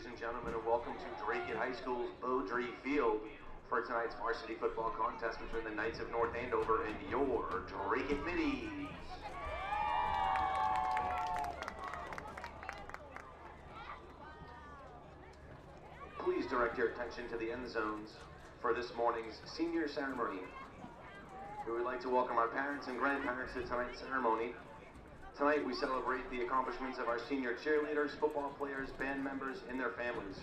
and gentlemen, and welcome to Drake High School's Beaudry Field for tonight's varsity football contest between the Knights of North Andover and your Drake Middies. Please direct your attention to the end zones for this morning's senior ceremony. We would like to welcome our parents and grandparents to tonight's ceremony. Tonight we celebrate the accomplishments of our senior cheerleaders, football players, band members, and their families.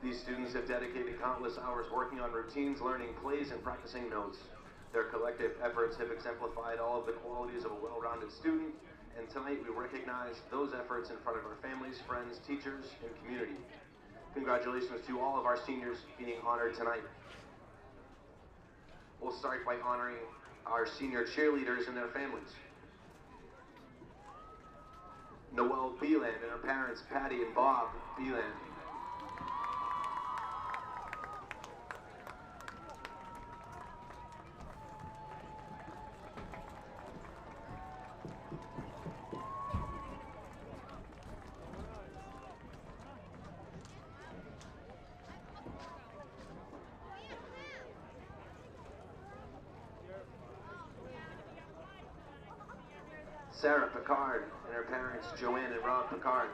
These students have dedicated countless hours working on routines, learning plays, and practicing notes. Their collective efforts have exemplified all of the qualities of a well-rounded student, and tonight we recognize those efforts in front of our families, friends, teachers, and community. Congratulations to all of our seniors being honored tonight. We'll start by honoring our senior cheerleaders and their families. Noelle Beeland and her parents, Patty and Bob Beeland. Sarah Picard and her parents, Joanne and Rob Picard.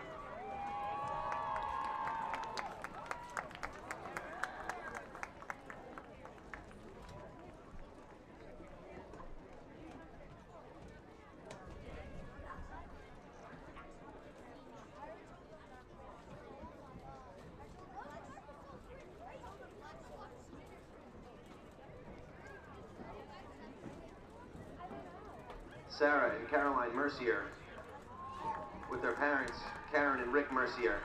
Sarah and Caroline Mercier, with their parents, Karen and Rick Mercier.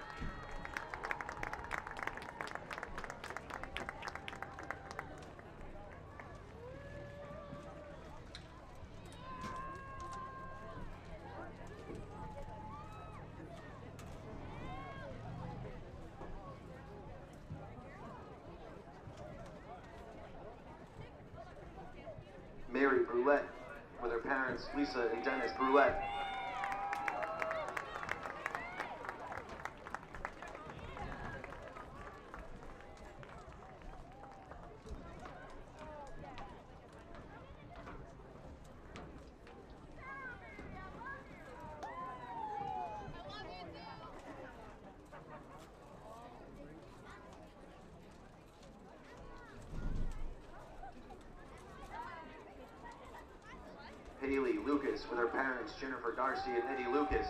Mary Brulette, with her parents, Lisa and Dennis Brulette. Haley Lucas with her parents, Jennifer Darcy and Eddie Lucas.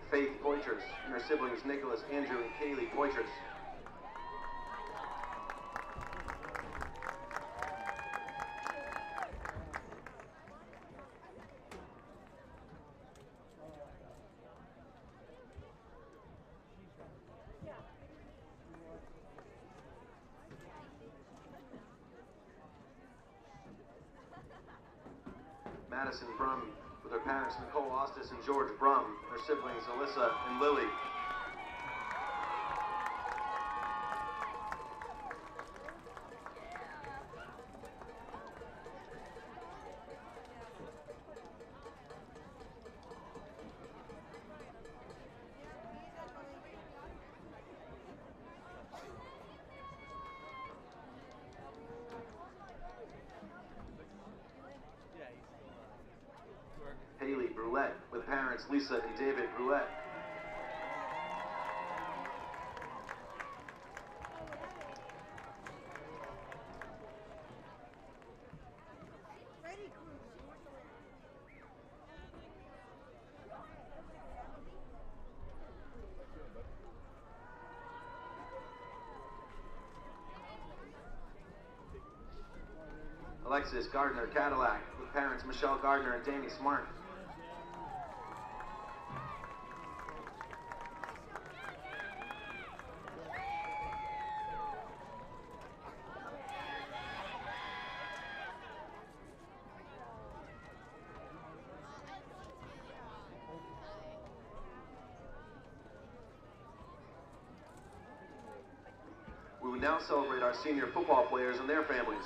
Faith Poitras and her siblings Nicholas, Andrew, and Kaylee Poitras. Madison Brum with her parents Nicole Ostis and George Brum, her siblings Alyssa and Lily. Haley Brulette with parents Lisa and David Brulette. Alexis Gardner Cadillac with parents Michelle Gardner and Danny Smart. who now celebrate our senior football players and their families.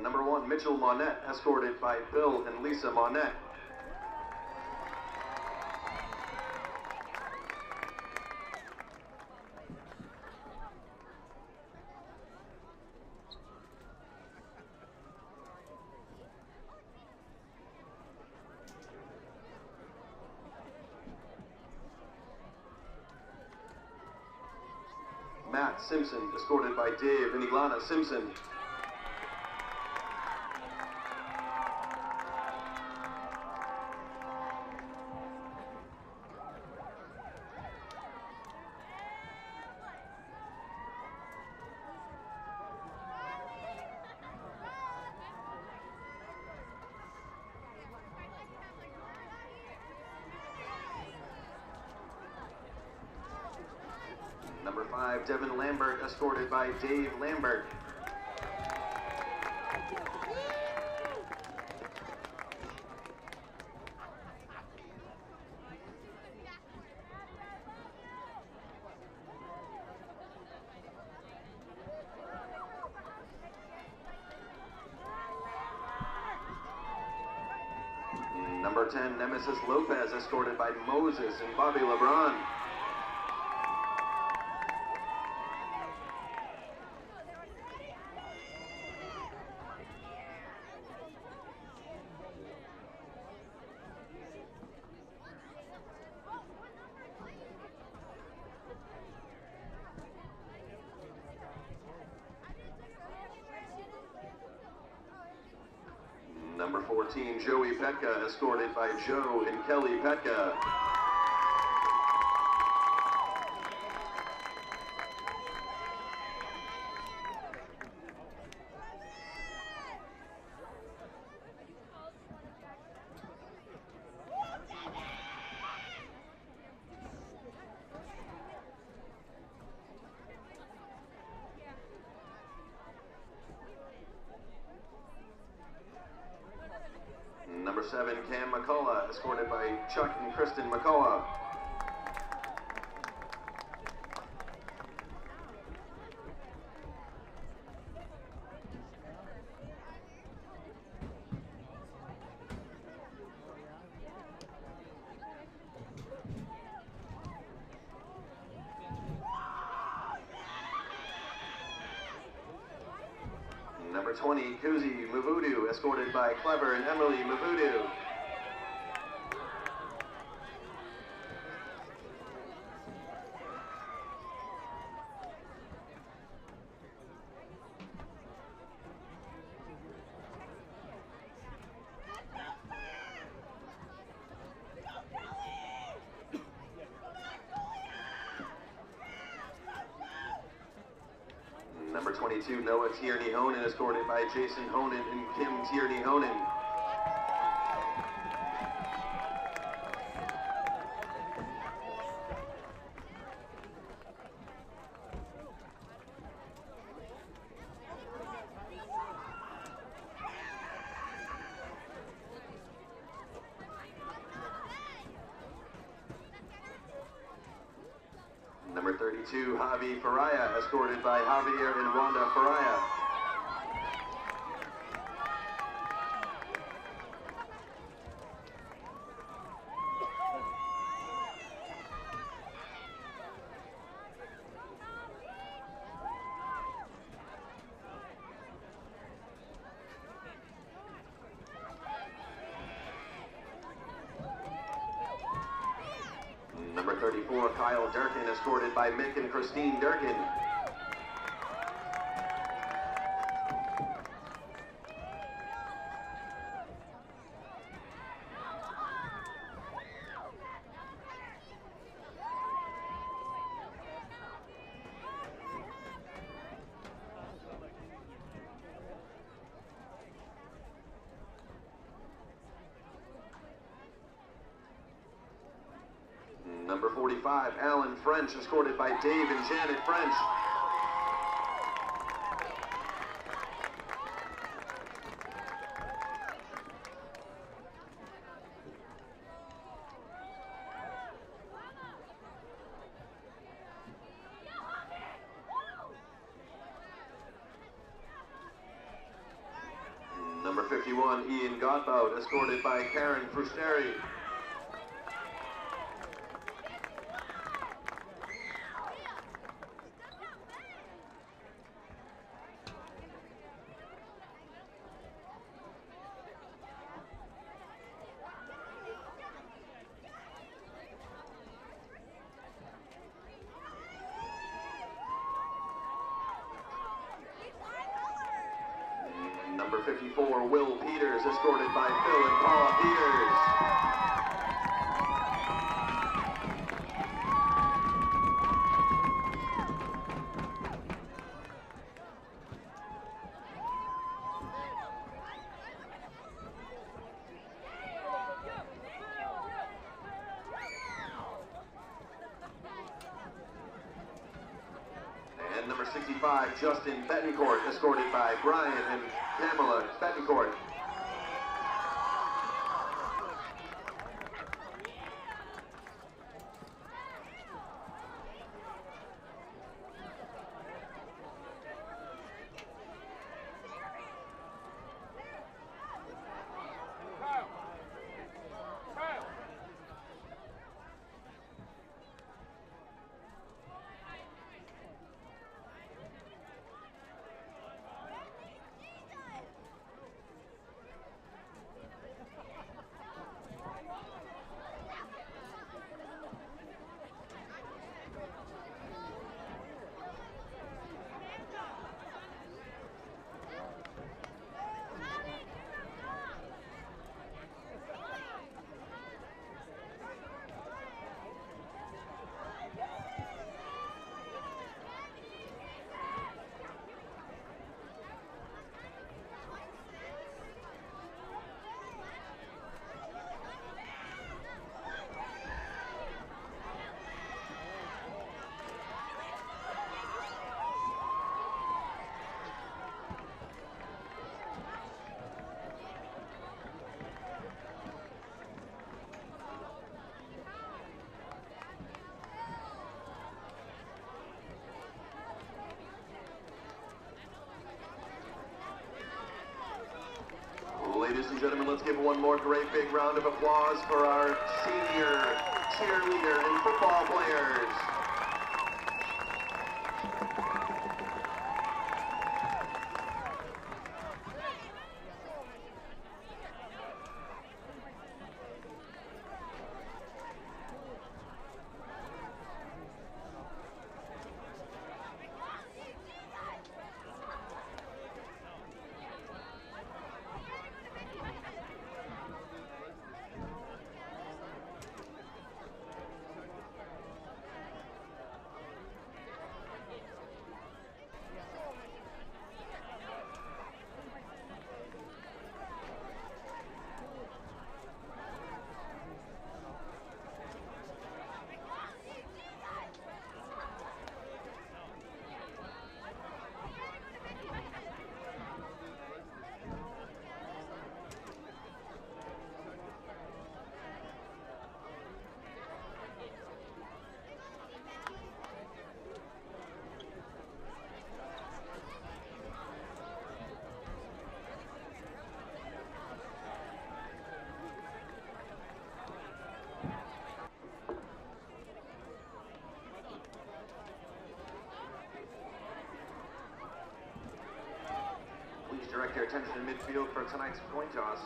Number 1, Mitchell Monette, escorted by Bill and Lisa Monette. Matt Simpson, escorted by Dave and Ilana Simpson. Number 5, Devin Lambert, escorted by Dave Lambert. Number 10, Nemesis Lopez, escorted by Moses and Bobby LeBron. Number 14, Joey Petka, escorted by Joe and Kelly Petka. Number 7, Cam McCullough, escorted by Chuck and Kristen McCullough. Number 20, Kuzi Mavudu, escorted by Clever and Emily Mavudu. Number 22, Noah Tierney Honan, escorted by Jason Honan and Kim Tierney Honan. Number 32, Javi Faraya, escorted by Javier and Wanda Faraya. Number 34, Kyle Durkin, escorted by Mick and Christine Durkin. Number 45, Alan French, escorted by Dave and Janet French. 51, Ian Godbout, escorted by Karen Frusteri. Number 54, Will Peters, escorted by Phil and Paula Peters. And number 65, Justin Betancourt, escorted by Brian and Pamela Betancourt. Ladies and gentlemen, let's give one more great big round of applause for our senior cheerleader and football players. Direct your attention to midfield for tonight's coin toss.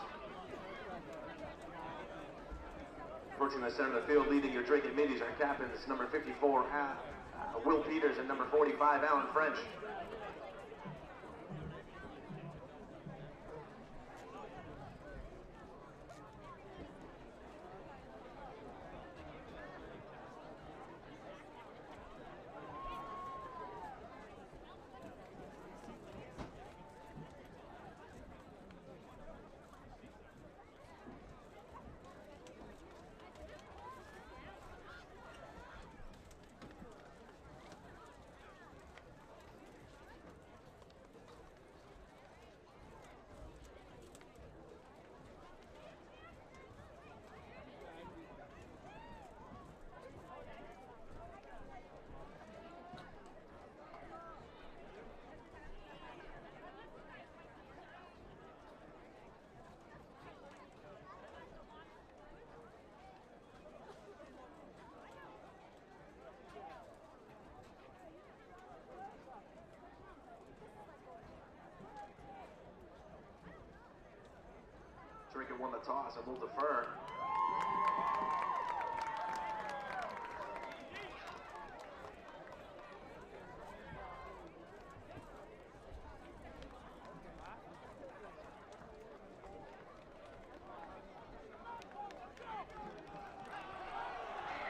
Approaching the center of the field, leading your Drake and Middies are captains number 54, Will Peters, and number 45, Alan French. Drake won the toss and will defer.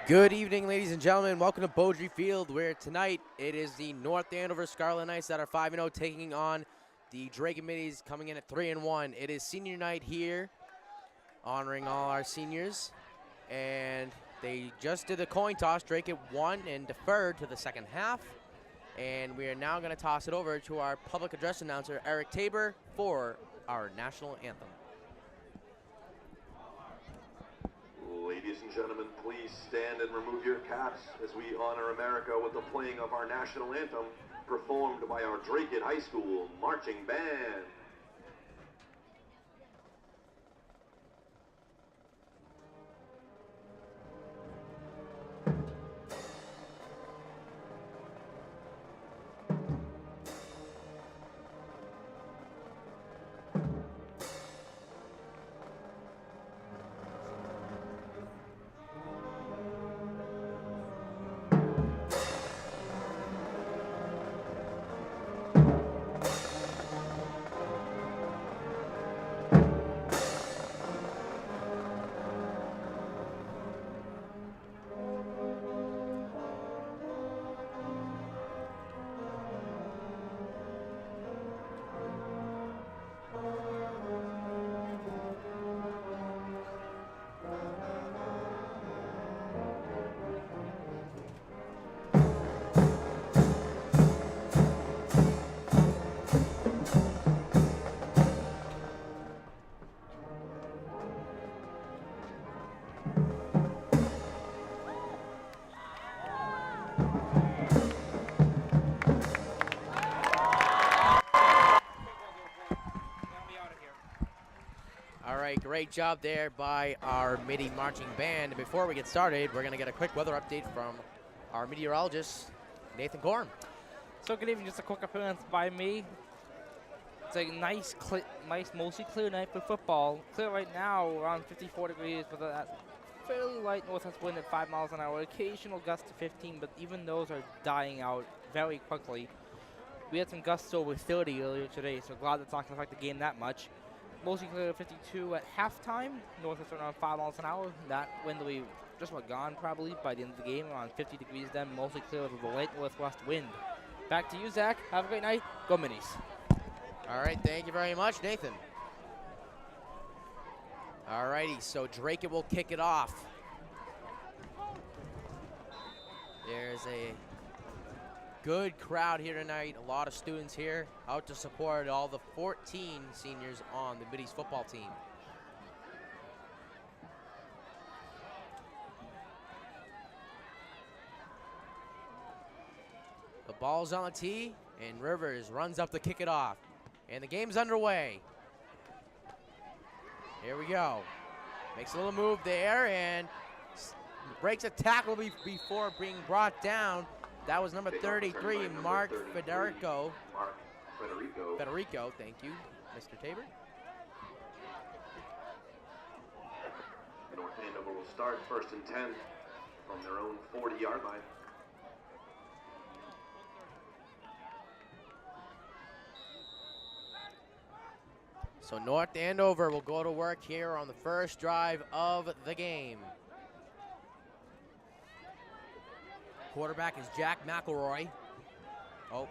Good evening, ladies and gentlemen. Welcome to Beaudry Field, where tonight it is the North Andover Scarlet Knights that are 5-0 taking on the Drake Middies coming in at 3-1. It is senior night here, honoring all our seniors, and they just did a coin toss. Drake won and deferred to the second half, and we are now going to toss it over to our public address announcer, Eric Tabor, for our national anthem. Ladies and gentlemen, please stand and remove your caps as we honor America with the playing of our national anthem, performed by our Drake High School marching band. Great job there by our Midi marching band. And before we get started, we're going to get a quick weather update from our meteorologist, Nathan Gorham. So good evening, just a quick appearance by me. It's a nice, mostly clear night for football. Clear right now, around 54 degrees, with a fairly light northwest wind at 5 miles an hour. Occasional gusts to 15, but even those are dying out very quickly. We had some gusts over 30 earlier today, so glad that's not going to affect the game that much. Mostly clear at 52 at halftime. Northwest around 5 miles an hour. That wind will be just about gone probably by the end of the game. Around 50 degrees then. Mostly clear with a light northwest wind. Back to you, Zach. Have a great night. Go Minis. All right, thank you very much, Nathan. All righty, so Drake will kick it off. There's a good crowd here tonight. A lot of students here out to support all the 14 seniors on the Biddies football team. The ball's on the tee, and Rivers runs up to kick it off. And the game's underway. Here we go. Makes a little move there and breaks a tackle before being brought down. That was number 33, Mark Federico. Federico, thank you, Mr. Tabor. North Andover will start 1st and 10 from their own 40-yard line. So North Andover will go to work here on the first drive of the game. Quarterback is Jack McElroy. Oh.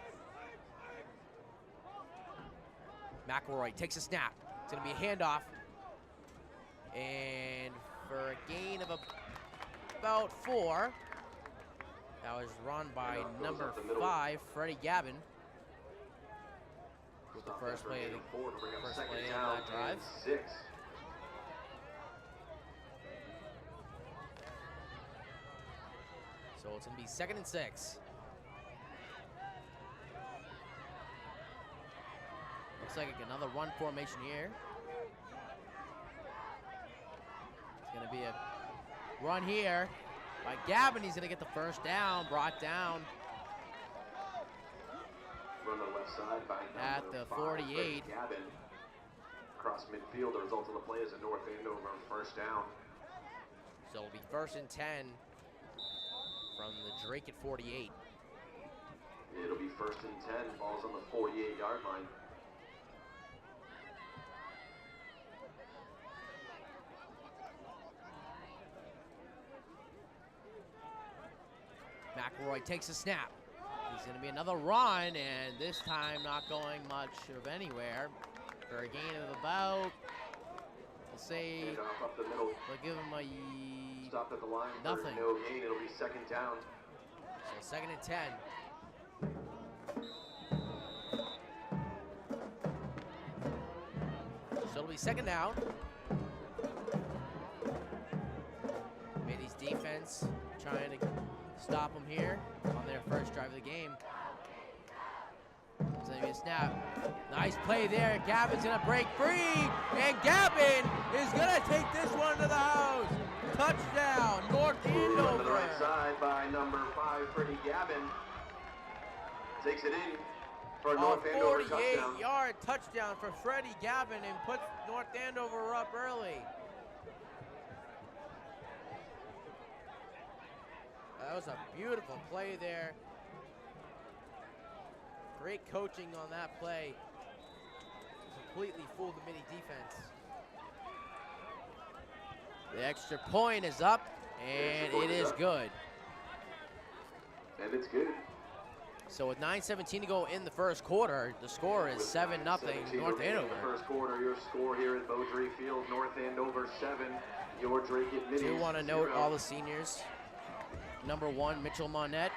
McElroy takes a snap. It's going to be a handoff. And for a gain of about 4. That was run by number 5, Freddie Gavin. With the first play of that drive. 6. So it's going to be 2nd and 6. Looks like another run formation here. It's going to be a run here by Gavin. He's going to get the first down, brought down Run the left side by at the 48. Gavin. across midfield. The result of the play is a North Andover first down. So it'll be 1st and 10 from the Drake at 48. It'll be 1st and 10. Ball's on the 48-yard line. McElroy takes a snap. He's going to be another run, and this time not going much of anywhere. For a gain of about, we'll say, Handoff up the middle. we'll give him a Stopped at the line nothing. for no gain. It'll be 2nd down. So 2nd and 10. So it'll be 2nd down. Middy's defense trying to stop them here on their first drive of the game. So maybe a snap. Nice play there. Gavin's gonna break free, and Gavin is gonna take this one to the house. Touchdown, North On the Andover. right side by number 5, Freddie Gavin. Takes it in for a A North Andover touchdown. 48-yard touchdown for Freddie Gavin and puts North Andover up early. That was a beautiful play there. Great coaching on that play. Completely fooled the mini defense. The extra point is up, and it is good. And it's good. So with 9:17 to go in the first quarter, the score is 7-0 North Andover. First quarter, your score here at Beaudry Field, North Andover 7, your Drake at Middies. Do want to note 0. all the seniors. Number 1, Mitchell Monette.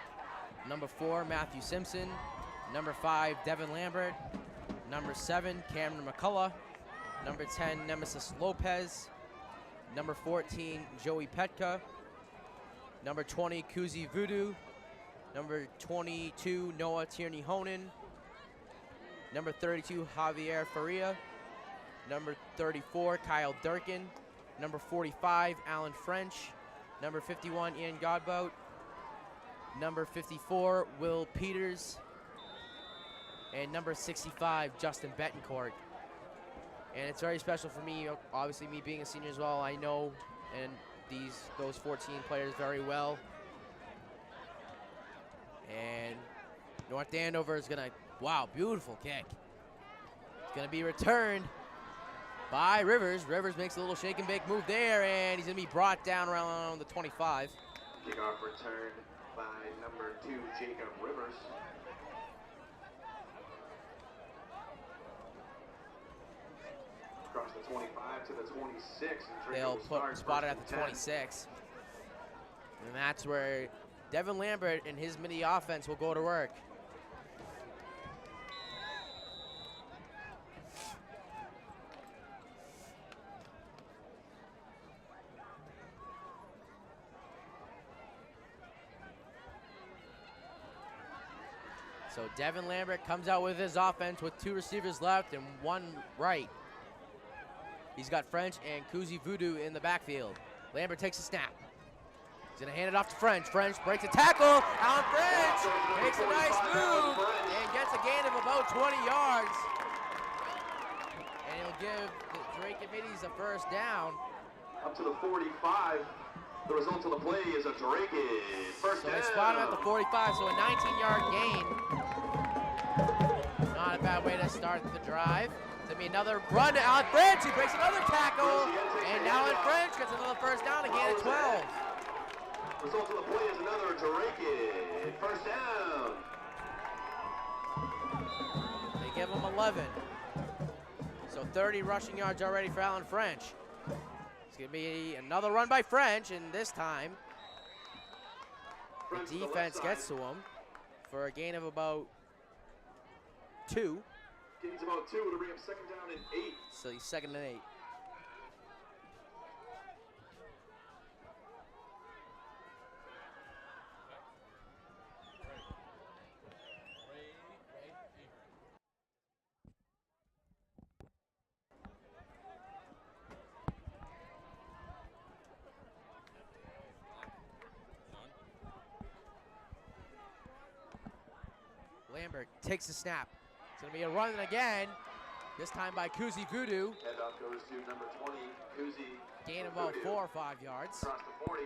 Number 4, Matthew Simpson. Number 5, Devin Lambert. Number 7, Cameron McCullough. Number 10, Nemesis Lopez. Number 14, Joey Petka. Number 20, Kuzi Voodoo. Number 22, Noah Tierney-Honan. Number 32, Javier Faria. Number 34, Kyle Durkin. Number 45, Alan French. Number 51, Ian Godbout. Number 54, Will Peters. And number 65, Justin Betancourt. And it's very special for me, obviously me being a senior as well. I know and those 14 players very well. And North Andover is gonna, wow, beautiful kick. It's gonna be returned by Rivers. Rivers makes a little shake and bake move there, and he's gonna be brought down around the 25. Kickoff returned by number 2, Jacob Rivers. Across the 25 to the 26. And They'll spot it at the 26. And that's where Devin Lambert and his mini offense will go to work. So Devin Lambert comes out with his offense with 2 receivers left and 1 right. He's got French and Kuzi Voodoo in the backfield. Lambert takes a snap. He's gonna hand it off to French. French breaks a tackle. Alan French makes a nice move and gets a gain of about 20 yards. And he'll give the Drake and Middies a first down. Up to the 45. The result of the play is a Drake first So down. they spot him at the 45, so a 19-yard gain. Not a bad way to start the drive. It's gonna be another run to Alan French. He breaks another tackle. And Alan French gets another first down, a gain of 12. Result of the play is another Drake first down. They give him 11. So 30 rushing yards already for Alan French. It's gonna be another run by French, and this time French the to defense left gets side. to him for a gain of about 2. Gains about 2 to bring him second down and 8. So he's 2nd and 8. Lambert takes the snap. It's going to be a run again. This time by Kuzi Voodoo. Handoff goes to number 20, Kuzi. Gain about Voodoo. 4 or 5 yards. Across the 40.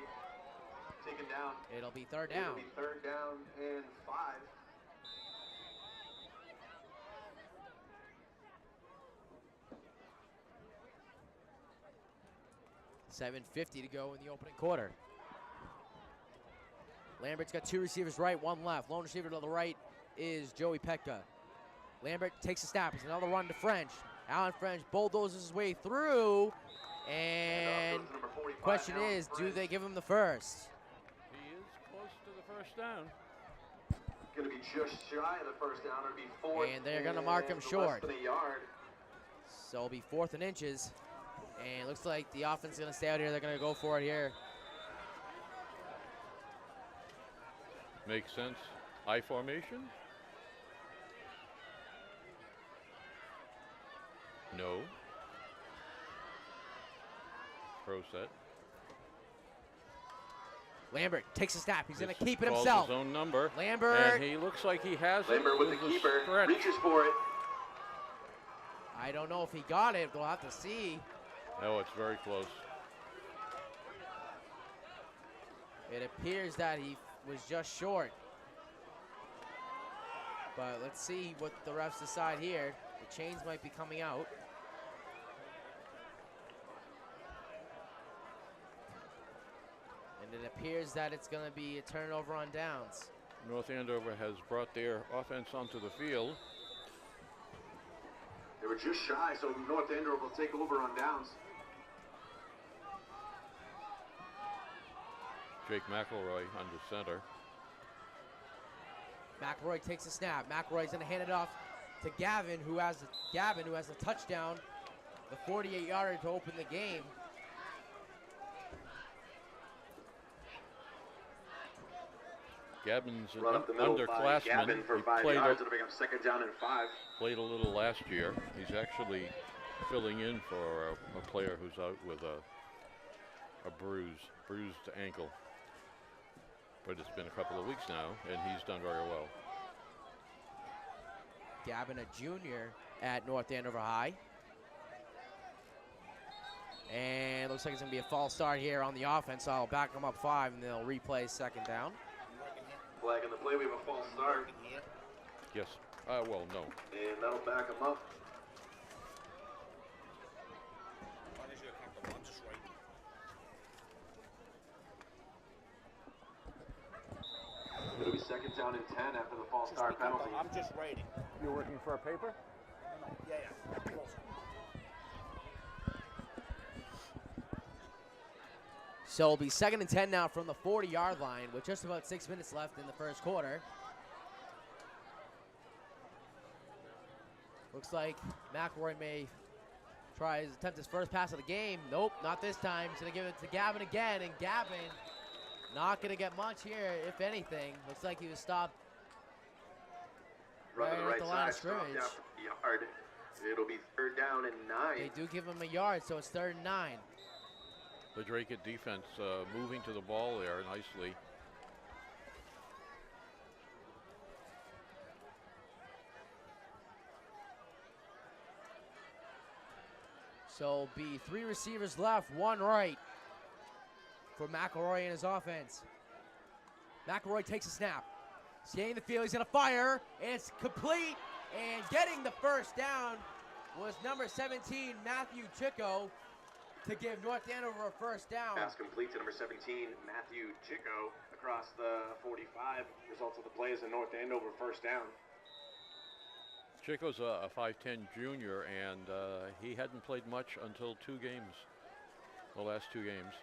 Taken down. It'll be third down. It'll be third down and 5. 7:50 to go in the opening quarter. Lambert's got 2 receivers right, 1 left. Lone receiver to the right is Joey Petka. Lambert takes a snap. It's another run to French. Alan French bulldozes his way through. And question is, do they give him the first? He is close to the first down. Going to be just shy of the first down. It'll be 4th. And they're going to mark him short. Less than a yard. So it'll be 4th and inches. And it looks like the offense is going to stay out here. They're going to go for it here. Makes sense. I formation? No. Pro set. Lambert takes a snap. He's going to keep it Calls himself. His own number. Lambert. And he looks like he has Lambert it. with the keeper. Stretch. Reaches for it. I don't know if he got it. We'll have to see. No, it's very close. It appears that he was just short. But let's see what the refs decide here. The chains might be coming out. And it appears that it's going to be a turnover on downs. North Andover has brought their offense onto the field. They were just shy, so North Andover will take over on downs. Jake McElroy under center. McElroy takes a snap. McElroy's going to hand it off to Gavin, who has the touchdown, the 48-yarder to open the game. Gavin's an Run up the middle by underclassman. Gavin for He 5 played yards. It'll bring up 2nd down and 5. Played a little last year. He's actually filling in for a player who's out with a bruised ankle. But it's been a couple of weeks now, and he's done very well. Gavin, a junior at North Andover High. And looks like it's going to be a false start here on the offense. So I'll back them up 5, and they'll replay 2nd down. Flag in the play. We have a false start. Yes. Well, no. And that'll back them up. It'll be 2nd down and 10 after the false start penalty. I'm just writing. You're working for a paper? Yeah. Close. So it'll be 2nd and 10 now from the 40-yard line with just about 6 minutes left in the first quarter. Looks like McElroy may try his attempt his first pass of the game. Nope, not this time. He's going to give it to Gavin again, and Gavin not going to get much here, if anything. Looks like he was stopped Run to the at right the line of side. Stop scrimmage. down for a yard. It'll be 3rd down and 9. They do give him a yard, so it's 3rd and 9. The Drake defense moving to the ball there nicely. So be 3 receivers left, 1 right for McElroy and his offense. McElroy takes a snap. Scanning the field, he's gonna fire, and it's complete. And getting the first down was number 17, Matthew Chico, to give North Andover a first down. Pass complete to number 17, Matthew Chico, across the 45. Results of the play is a North Andover first down. Chico's a 5'10 junior, and he hadn't played much until 2 games, the last 2 games.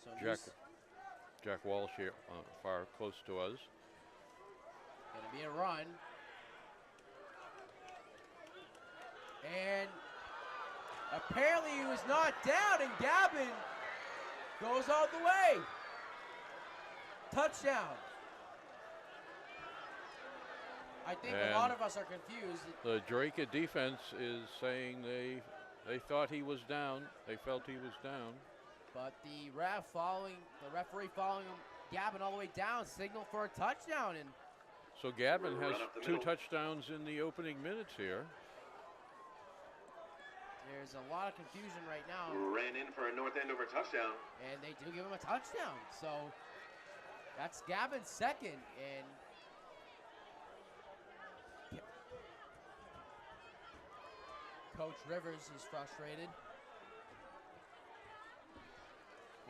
So Jack Walsh here, far close to us. gonna be a run. And apparently he was not down, and Gavin goes all the way. Touchdown. I think a lot of us are confused. The Drake defense is saying they thought he was down. They felt he was down. But the referee following him, Gavin all the way down, signaled for a touchdown. And So Gavin has Run up the 2 middle. touchdowns in the opening minutes here. There's a lot of confusion right now, Ran in for a North Andover touchdown. and they do give him a touchdown. So that's Gavin's second, and Coach Rivers is frustrated,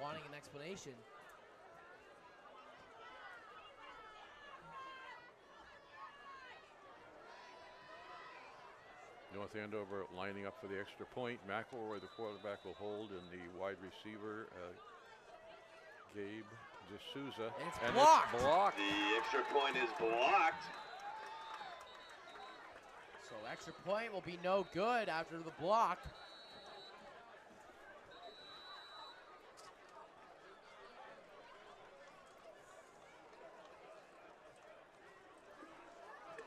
wanting an explanation. North Andover lining up for the extra point. McElroy, the quarterback, will hold, and the wide receiver, Gabe D'Souza. And it's blocked. blocked. The extra point is blocked. So extra point will be no good after the block.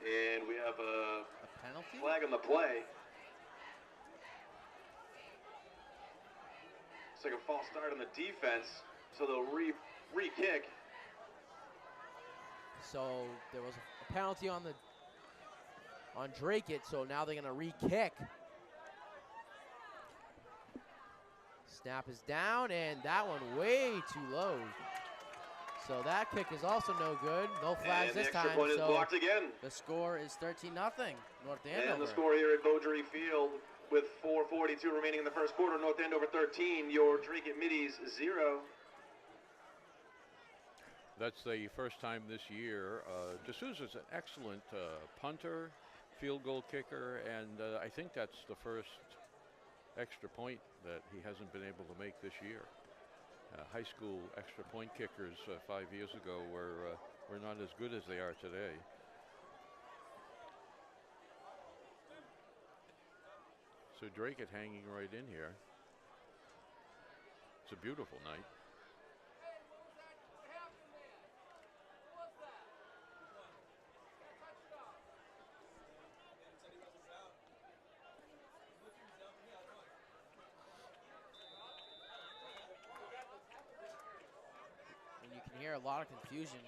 And we have a A penalty? flag on the play. It's like a false start on the defense, so they'll re-kick. So there was a penalty on Drake, so now they're gonna re-kick. Snap is down, and that one way too low. So that kick is also no good. No flags And the this extra time. point is So blocked again. the score is 13-0. North Andover. And the score here at Beaudry Field with 4:42 remaining in the first quarter. North Andover 13, your Drake at Middies 0. That's the first time this year. D'Souza's an excellent punter, field goal kicker, and I think that's the first extra point that he hasn't been able to make this year. High school extra point kickers 5 years ago were not as good as they are today. So Drake it hanging right in here. It's a beautiful night. And you can hear a lot of confusion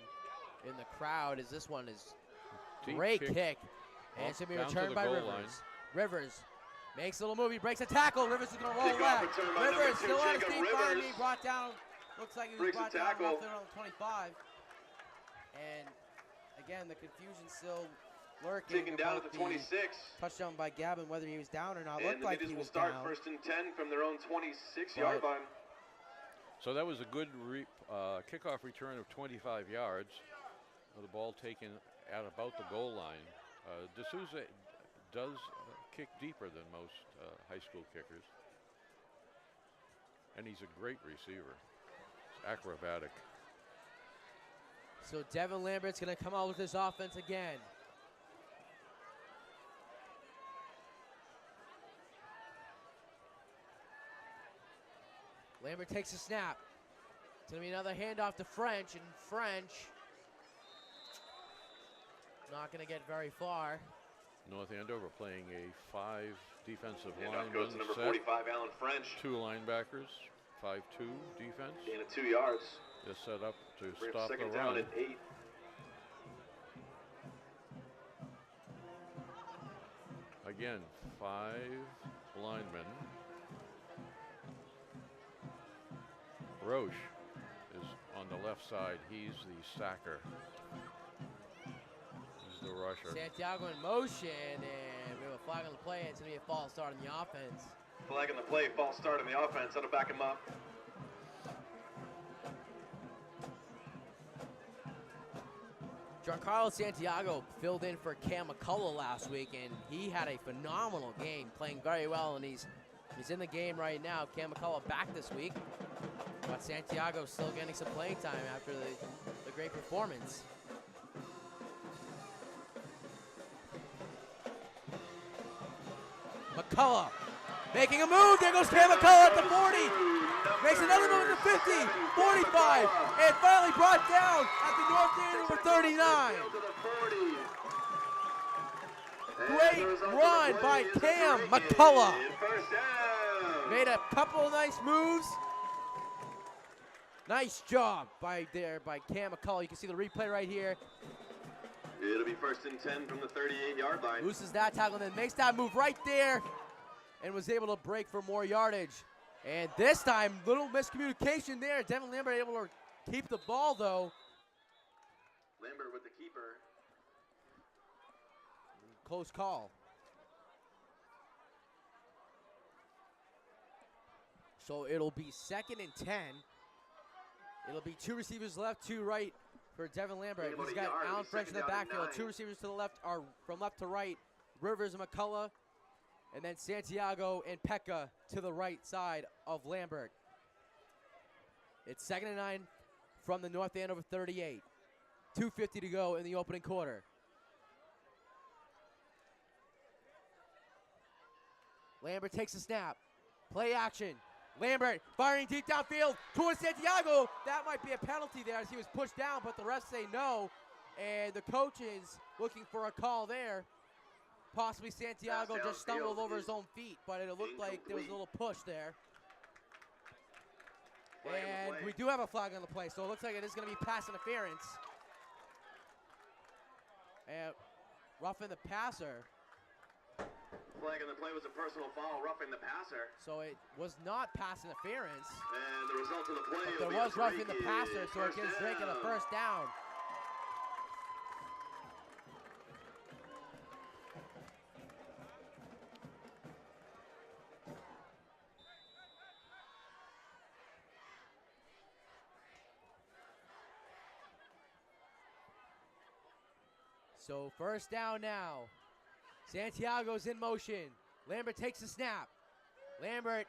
in the crowd as this one is Deep great kick. kick. And it's going to be Down to returned the by goal Rivers. line. Rivers makes a little move. He breaks a tackle. Rivers is going to roll Kickoff back. return by number Rivers 2, still on his Jacob feet. Finally Rivers. brought down. Looks like he was Breaks a brought down tackle. roughly around the 25. And again, the confusion still lurking. Taken down at about the 26. touchdown by Gavin, whether he was down or not. And Looked the like Middies he will was start down. 1st and 10 from their own 26-yard Right. line. So that was a good kickoff return of 25 yards. The ball taken at about the goal line. D'Souza does kick deeper than most high school kickers. And he's a great receiver. It's acrobatic. So Devin Lambert's going to come out with this offense again. Lambert takes a snap. It's going to be another handoff to French, and French not going to get very far. North Andover playing a 5 defensive Handoff goes to lineman number set. 45, Alan French. 2 linebackers, 5-2 defense. Gain of 2 yards. Just set up to We're stop the second down run. at 8. Again, 5 linemen. Roche is on the left side. He's the sacker. He's the rusher. Santiago in motion, and we have a flag on the play. It's going to be a false start on the offense. Flag on the play, false start on the offense. That'll back him up. Giancarlo Santiago filled in for Cam McCullough last week, and he had a phenomenal game, playing very well, and he's in the game right now. Cam McCullough back this week, but Santiago still getting some playing time after the great performance. McCullough making a move. There goes Cam McCullough at the 40. Makes another move at the 50, 45, and finally brought down at the North Andover 39. Great run by Cam McCullough. Made a couple of nice moves. Nice job by Cam McCullough. You can see the replay right here. It'll be 1st and 10 from the 38-yard line. Loses that tackle and then makes that move right there and was able to break for more yardage. And this time, little miscommunication there. Devin Lambert able to keep the ball, though. Lambert with the keeper. Close call. So it'll be 2nd and 10. It'll be 2 receivers left, 2 right for Devin Lambert. He's got Alan French in the backfield. 2 receivers to the left are from left to right. Rivers and McCullough. And then Santiago and Pekka to the right side of Lambert. It's 2nd and 9 from the North Andover 38. 2:50 to go in the opening quarter. Lambert takes the snap. Play action. Lambert firing deep downfield towards Santiago. That might be a penalty there as he was pushed down, but the refs say no. And the coach is looking for a call there. Possibly Santiago just stumbled over his own feet, but it looked like there was a little push there. And we do have a flag on the play, so it looks like it is going to be pass interference. And roughing the passer. Flag on the play was a personal foul, roughing the passer. So it was not pass interference. And the result of the play But there was roughing the passer, so it gives Drake a first down. So first down now. Santiago's in motion. Lambert takes the snap. Lambert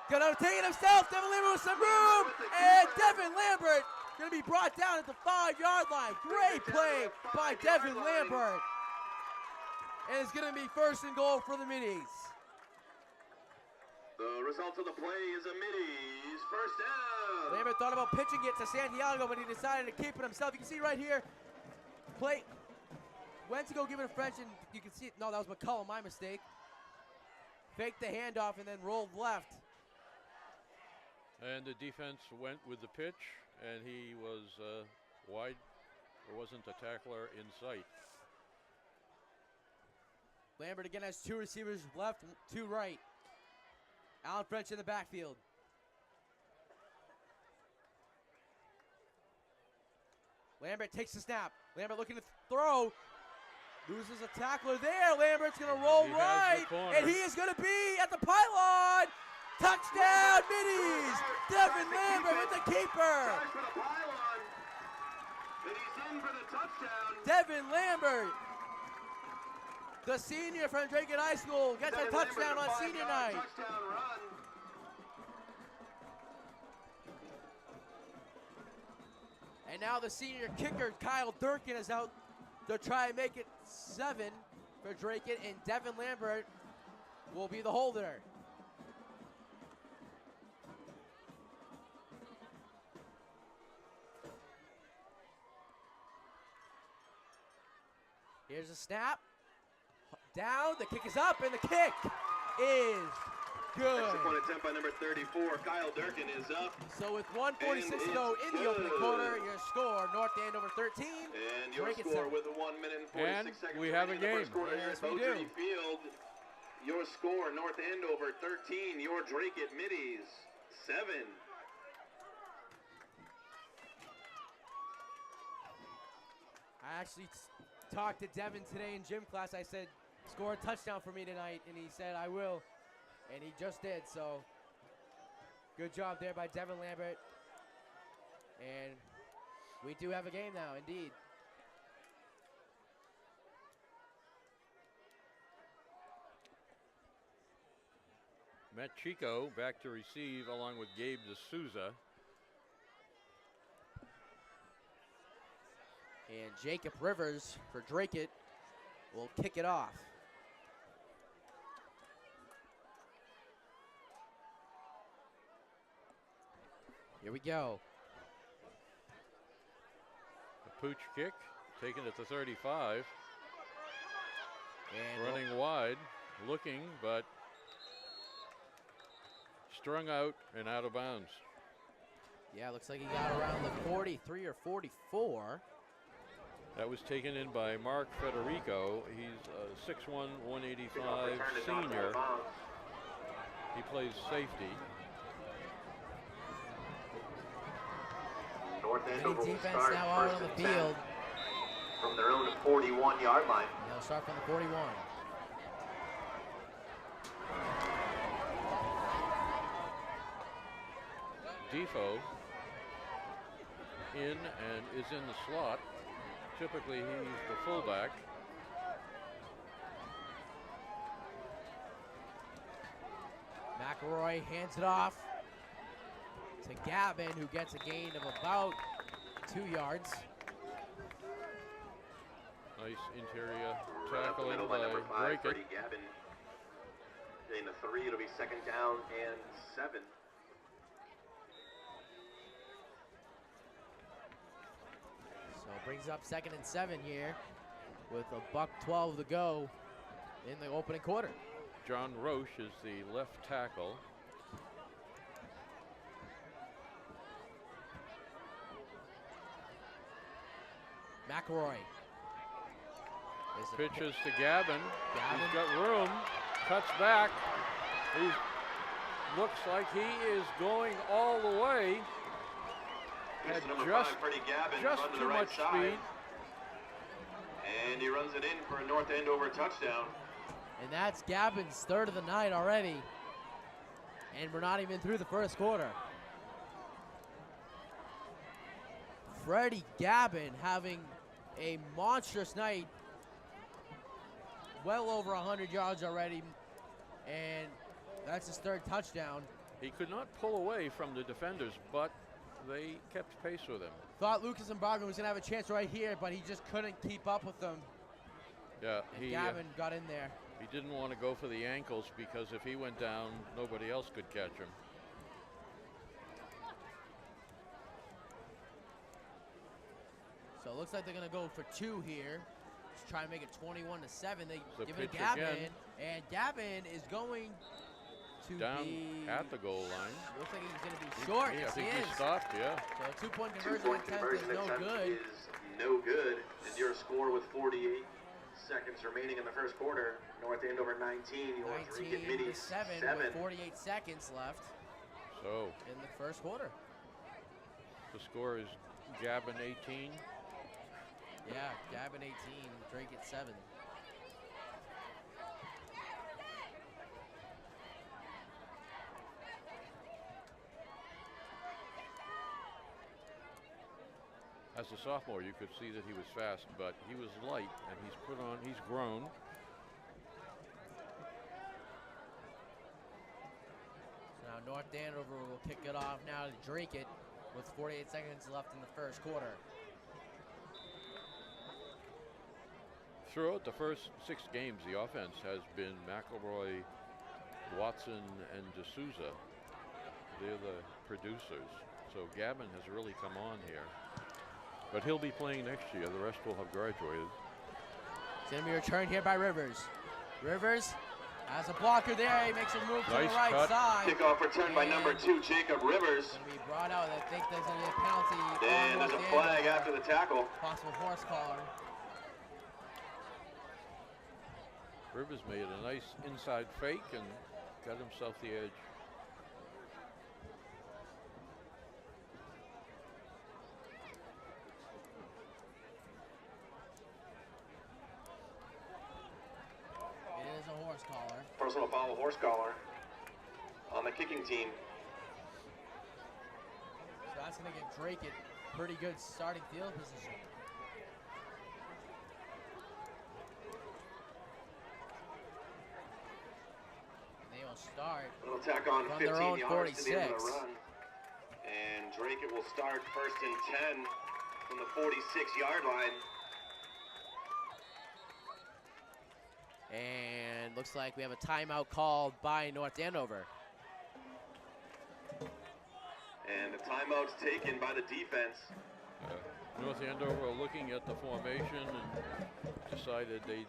gonna take it himself. Devin Lambert with some room. And Devin Lambert gonna be brought down at the 5-yard line. Great play by Devin Lambert. And it's gonna be 1st and goal for the Middies. The result of the play is a Middies first down. Lambert thought about pitching it to Santiago, but he decided to keep it himself. You can see right here, play. Went to go give it to French, and you can see, no, that was McCullough, my mistake. Faked the handoff and then rolled left. And the defense went with the pitch, and he was wide. There wasn't a tackler in sight. Lambert again has 2 receivers left, 2 right. Alan French in the backfield. Lambert takes the snap. Lambert looking to throw. Loses a tackler there. Lambert's going to roll right. And he is going to be at the pylon. Touchdown, Middies. Devin Lambert with the keeper. Devin Lambert, the senior from Drake High School, gets a touchdown on senior night. And now the senior kicker, Kyle Durkin, is out to try and make it 7 for Drake, and Devin Lambert will be the holder. Here's a snap. Down, the kick is up, and the kick is good. Extra point attempt by number 34, Kyle Durkin is up. So with 1:46 to go in the opening quarter, your score, North Andover 13. And your score with 1 minute and 46 seconds. We have a game. Yes, we do. Field, your score, North Andover 13, your Drake at Middies 7. I actually talked to Devin today in gym class. I said, score a touchdown for me tonight, and he said, I will. And he just did, so good job there by Devin Lambert. And we do have a game now, indeed. Matt Chico back to receive along with Gabe D'Souza. And Jacob Rivers for Drake will kick it off. Here we go. A pooch kick taken at the 35. And running wide, looking, but strung out and out of bounds. Yeah, looks like he got around the 43 or 44. That was taken in by Mark Federico. He's a 6'1", 185 senior. He plays safety. North Many Andover will defense start now out first on the and 10 field. from their own 41-yard line. They'll start from the 41. Defoe in and is in the slot. Typically he's the fullback. McElroy hands it off to Gavin, who gets a gain of about 2 yards. Nice interior Run up the tackling middle by by number 5, Drake. Freddie Gavin. Getting the 3, it'll be second down and 7. So it brings up 2nd and 7 here with $1:12 to go in the opening quarter. John Roche is the left tackle. McElroy. Pitches to Gavin. Gavin. He's got room. Cuts back. He looks like he is going all the way. Here's Had number just 5, Freddie Gavin, just run to too the right much side. speed. And he runs it in for a North Andover touchdown. And that's Gavin's 3rd of the night already. And we're not even through the first quarter. Freddie Gavin having a monstrous night. Well over 100 yards already. And that's his 3rd touchdown. He could not pull away from the defenders, but they kept pace with him. Thought Lucas Embargo was going to have a chance right here, but he just couldn't keep up with them. Yeah, And Gavin got in there. he didn't want to go for the ankles because if he went down, nobody else could catch him. So it looks like they're going to go for 2 here. Just try and make it 21-7. They The give it to pitch Gavin, again. and Gavin is going to Down be at the goal line. Looks like he's going to be short. I Yes, think he he is. stopped, yeah. So a 2-point Two-point conversion attempt is no good. is no good. And your score with 48 seconds remaining in the first quarter. North Andover 19, your 19 to 7 with 48 seconds left So in the first quarter. the score is Gavin 18. Yeah, Gavin 18, Drake at 7. As a sophomore, you could see that he was fast, but he was light, and he's grown. So now North Andover will kick it off now to Drake it with 48 seconds left in the first quarter. Throughout the first 6 games, the offense has been McElroy, Watson, and D'Souza. They're the producers. So Gavin has really come on here. But he'll be playing next year. The rest will have graduated. It's going to be returned here by Rivers. Rivers has a blocker there. He makes a move to Nice the right cut. side. Kickoff return by number 2, Jacob Rivers. Going to be brought out. I think there's going to be a penalty. And there's a flag after the tackle. Possible horse collar. Rivers made a nice inside fake and got himself the edge. It is a horse collar. Personal foul, horse collar on the kicking team. So that's going to get Drake at pretty good starting field position. They will start It'll tack on from their 15 own yards to the end of 46. the run. And Drake it will start first and 10 from the 46-yard line. And looks like we have a timeout called by North Andover. And the timeout's taken by the defense. North Andover looking at the formation and decided they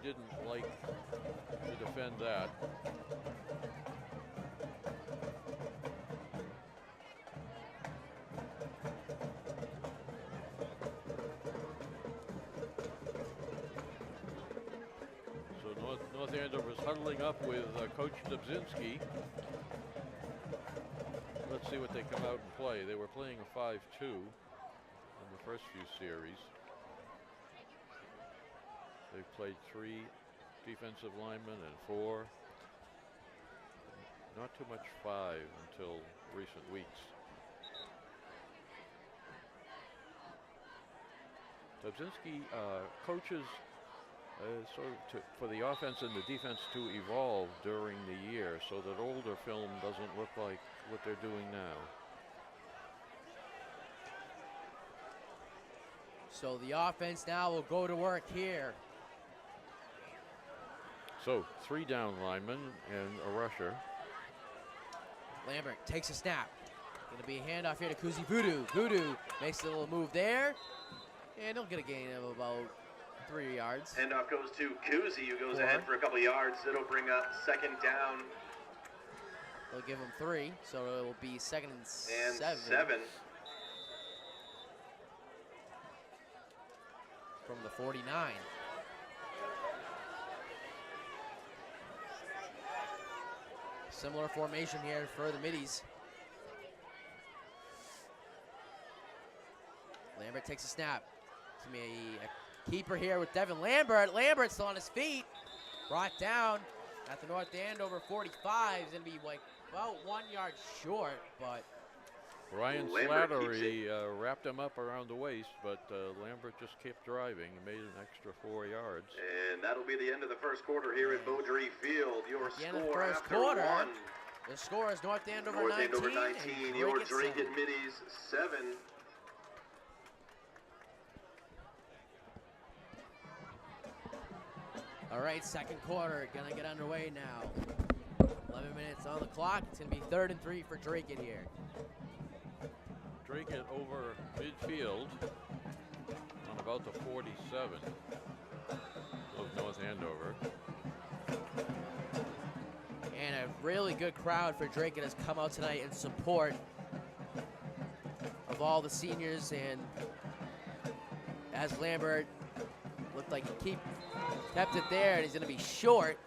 didn't like to defend that. North Andover's huddling up with Coach Dubzinski. Let's see what they come out and play. They were playing a 5-2 in the first few series. They've played 3 defensive linemen and 4. Not too much 5 until recent weeks. Dubzinski coaches sort of for the offense and the defense to evolve during the year so that older film doesn't look like what they're doing now. So the offense now will go to work here. So 3 down linemen and a rusher. Lambert takes a snap. Gonna be a handoff here to Kuzi Voodoo. Voodoo makes a little move there. And he'll get a gain of about 3 yards. Handoff goes to Kuzi, who goes ahead for a couple of yards. It'll bring up second down. They'll give him 3, so it will be second and 7. From the 49. Similar formation here for the middies. Lambert takes a snap. It's gonna be a keeper here with Devin Lambert. Lambert's still on his feet. Brought down at the North Andover 45. He's gonna be like about 1 yard short, but Ryan Slattery wrapped him up around the waist, but Lambert just kept driving and made an extra 4 yards. And that'll be the end of the first quarter here at Beaudry Field. Your the end of the score first after quarter, 1. the score is North Andover North 19, Andover 19, and your Drake Drake at 7. Middies 7. All right, second quarter gonna get underway now. 11 minutes on the clock. It's gonna be 3rd and 3 for Drake here. Drake over midfield on about the 47 of North Andover. And a really good crowd for Drake has come out tonight in support of all the seniors. And as Lambert looked like he kept it there, and he's going to be short.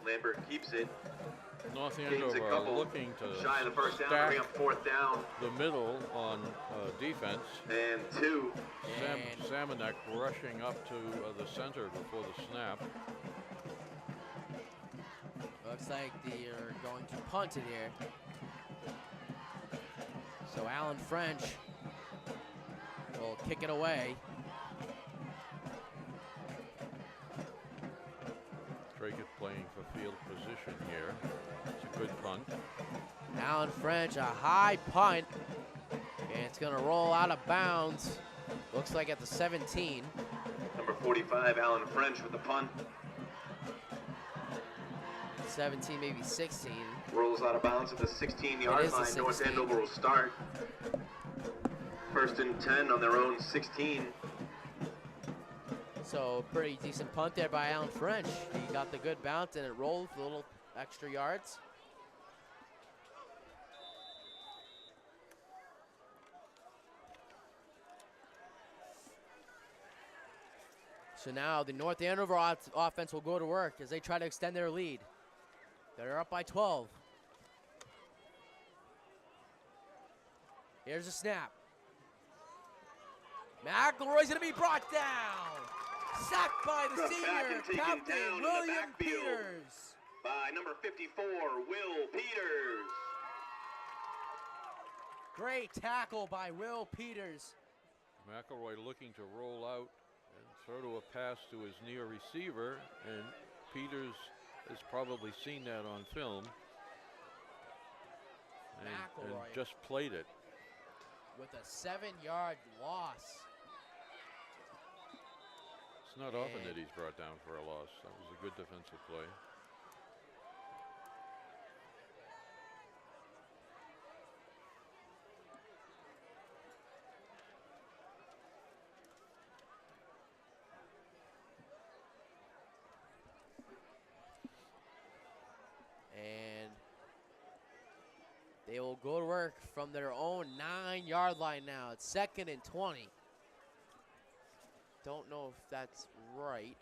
Lambert keeps it. North Gains a Andover couple. looking to Shy of the first down, stack bring up 4th down. the middle on defense. And 2. And Samanek rushing up to the center before the snap. looks like they're going to punt it here. So Alan French will kick it away. Drake is playing for field position here. It's a good punt. Alan French, a high punt, and it's going to roll out of bounds. Looks like at the 17. Number 45, Alan French with the punt. 17, maybe 16. Rolls out of bounds at the 16-yard It is the line. North 16. Andover will start. 1st and 10 on their own 16. So pretty decent punt there by Alan French. He got the good bounce and it rolled for a little extra yards. So now the North Andover offense will go to work as they try to extend their lead. They're up by 12. Here's a snap. McElroy's gonna be brought down. Sacked by the Back and senior taken captain, down in the William backfield. Peters. By number 54, Will Peters. Great tackle by Will Peters. McElroy looking to roll out and throw to a pass to his near receiver, and Peters has probably seen that on film and McElroy just played it. with a 7-yard loss. It's not often that he's brought down for a loss. That was a good defensive play. And they will go to work from their own 9-yard line now. It's 2nd and 20. Don't know if that's right.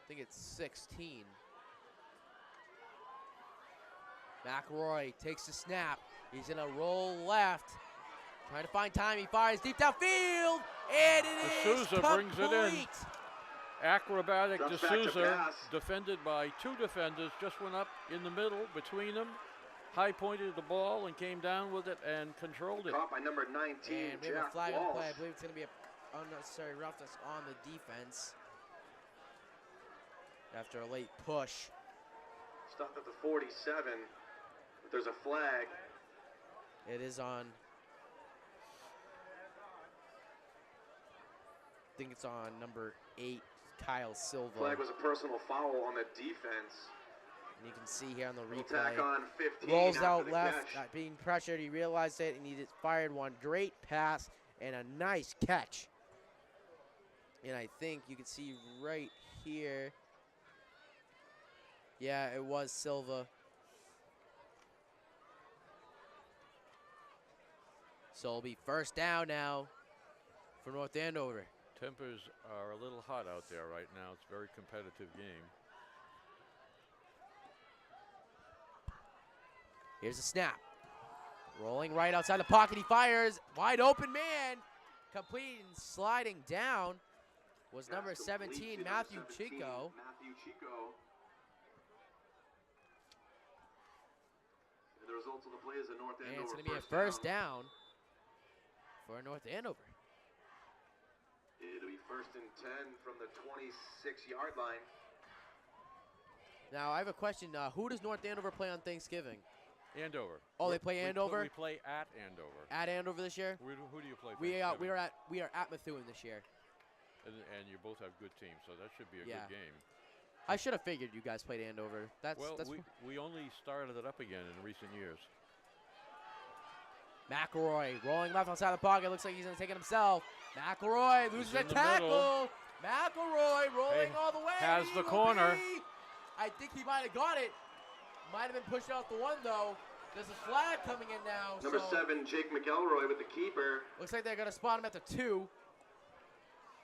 I think it's 16. McElroy takes the snap. He's gonna roll left. Trying to find time. He fires deep downfield. And it is D'Souza complete. brings it in. Acrobatic Drops back to D'Souza, pass. defended by 2 defenders, just went up in the middle between them, high pointed the ball and came down with it and controlled it. Caught by number 19, And we have a Jack flag on the play. I Walsh. believe it's gonna be an unnecessary roughness on the defense after a late push. Stopped at the 47, but there's a flag. It is on. I think it's on number 8, Kyle Silva. Flag was a personal foul on the defense. And you can see here on the We'll tack replay. on 15 Rolls after out the left, catch. being pressured. He realized it, and he just fired one great pass and a nice catch. And I think you can see right here. Yeah, it was Silva. So it'll be first down now for North Andover. Tempers are a little hot out there right now. It's a very competitive game. Here's a snap. Rolling right outside the pocket. He fires. Wide open man. Complete and sliding down was number Pass complete 17, to Matthew number 17, Chico. Matthew Chico. And the results of the play is a North Andover And it's going to be a first down for North Andover. It'll be first and 10 from the 26-yard line. Now, I have a question. Who does North Andover play on Thanksgiving? Andover. Oh, they play Andover? We play at Andover. At Andover this year? Who do you play? We Thanksgiving? are at Methuen this year. And you both have good teams, so that should be a Yeah. good game. I should have figured you guys played Andover. That's we only started it up again in recent years. McElroy rolling left outside the pocket. Looks like he's going to take it himself. McElroy loses He's a in the tackle. McElroy rolling Hey, all the way. has He the will corner. be- I think he might have got it. Might have been pushed out the one, though. There's a flag coming in now. Number so 7, Jake McElroy with the keeper. looks like they're going to spot him at the 2.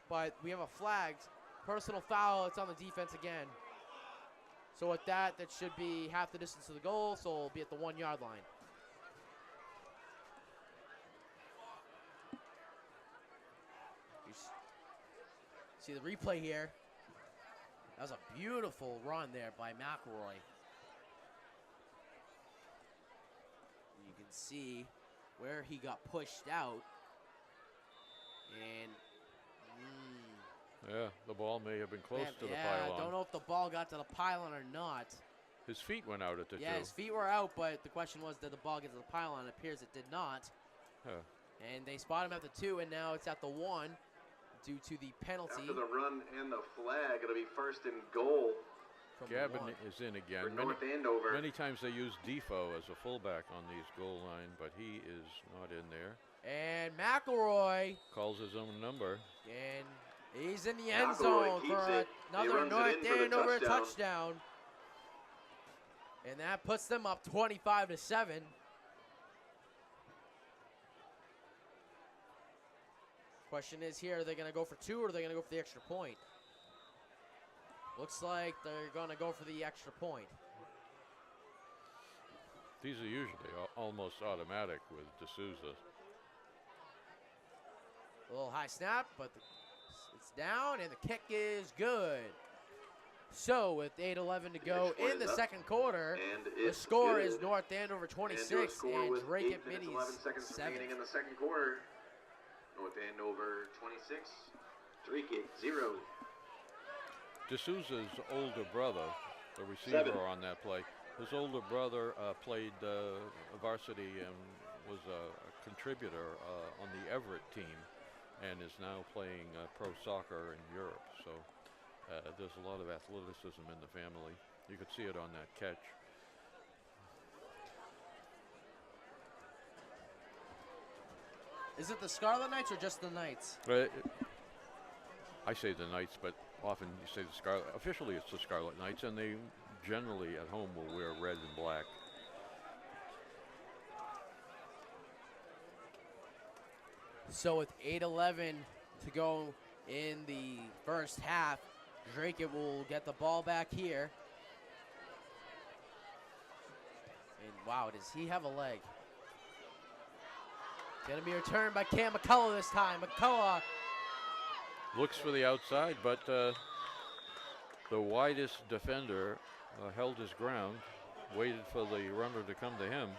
But we have a flag. Personal foul. It's on the defense again. So with that, that should be half the distance to the goal. So it'll be at the 1-yard line. You see the replay here. That was a beautiful run there by McElroy. You can see where he got pushed out. And Yeah, the ball may have been close man, to the yeah, pylon. I don't know if the ball got to the pylon or not. His feet went out at the Yeah, two. his feet were out, but the question was, did the ball get to the pylon? It appears it did not. Huh. And they spot him at the 2, and now it's at the 1 due to the penalty After the run and the flag, it'll be first and goal from the Gavin 1. is in for again. North Andover. Many times they use Defoe as a fullback on these goal line, but he is not in there. And McElroy, Calls his own number. and he's in the end McElroy zone keeps for it. He another runs it North in for the Andover touchdown. touchdown. And that puts them up 25-7. Question is here, are they going to go for 2 or are they going to go for the extra point? Looks like they're going to go for the extra point. These are usually almost automatic with D'Souza. A little high snap, but it's down, and the kick is good. So with 8:11 to go Next one in the is up. second quarter, And the it's score good. is North Andover And to a 26 score and with Drake 8 at minutes, Middies 11 seconds 7. remaining in the second quarter. North Andover 26, Drake 0. D'Souza's older brother, the receiver on that play, his older brother played varsity and was a contributor on the Everett team and is now playing pro soccer in Europe. So there's a lot of athleticism in the family. You could see it on that catch. Is it the Scarlet Knights or just the Knights? I say the Knights, but often you say the Scarlet. Officially, it's the Scarlet Knights, and they generally at home will wear red and black. So with 8:11 to go in the first half, Drake will get the ball back here. And wow, does he have a leg? Gonna be returned by Cam McCullough this time. McCullough. Looks for the outside, but the widest defender held his ground, waited for the runner to come to him.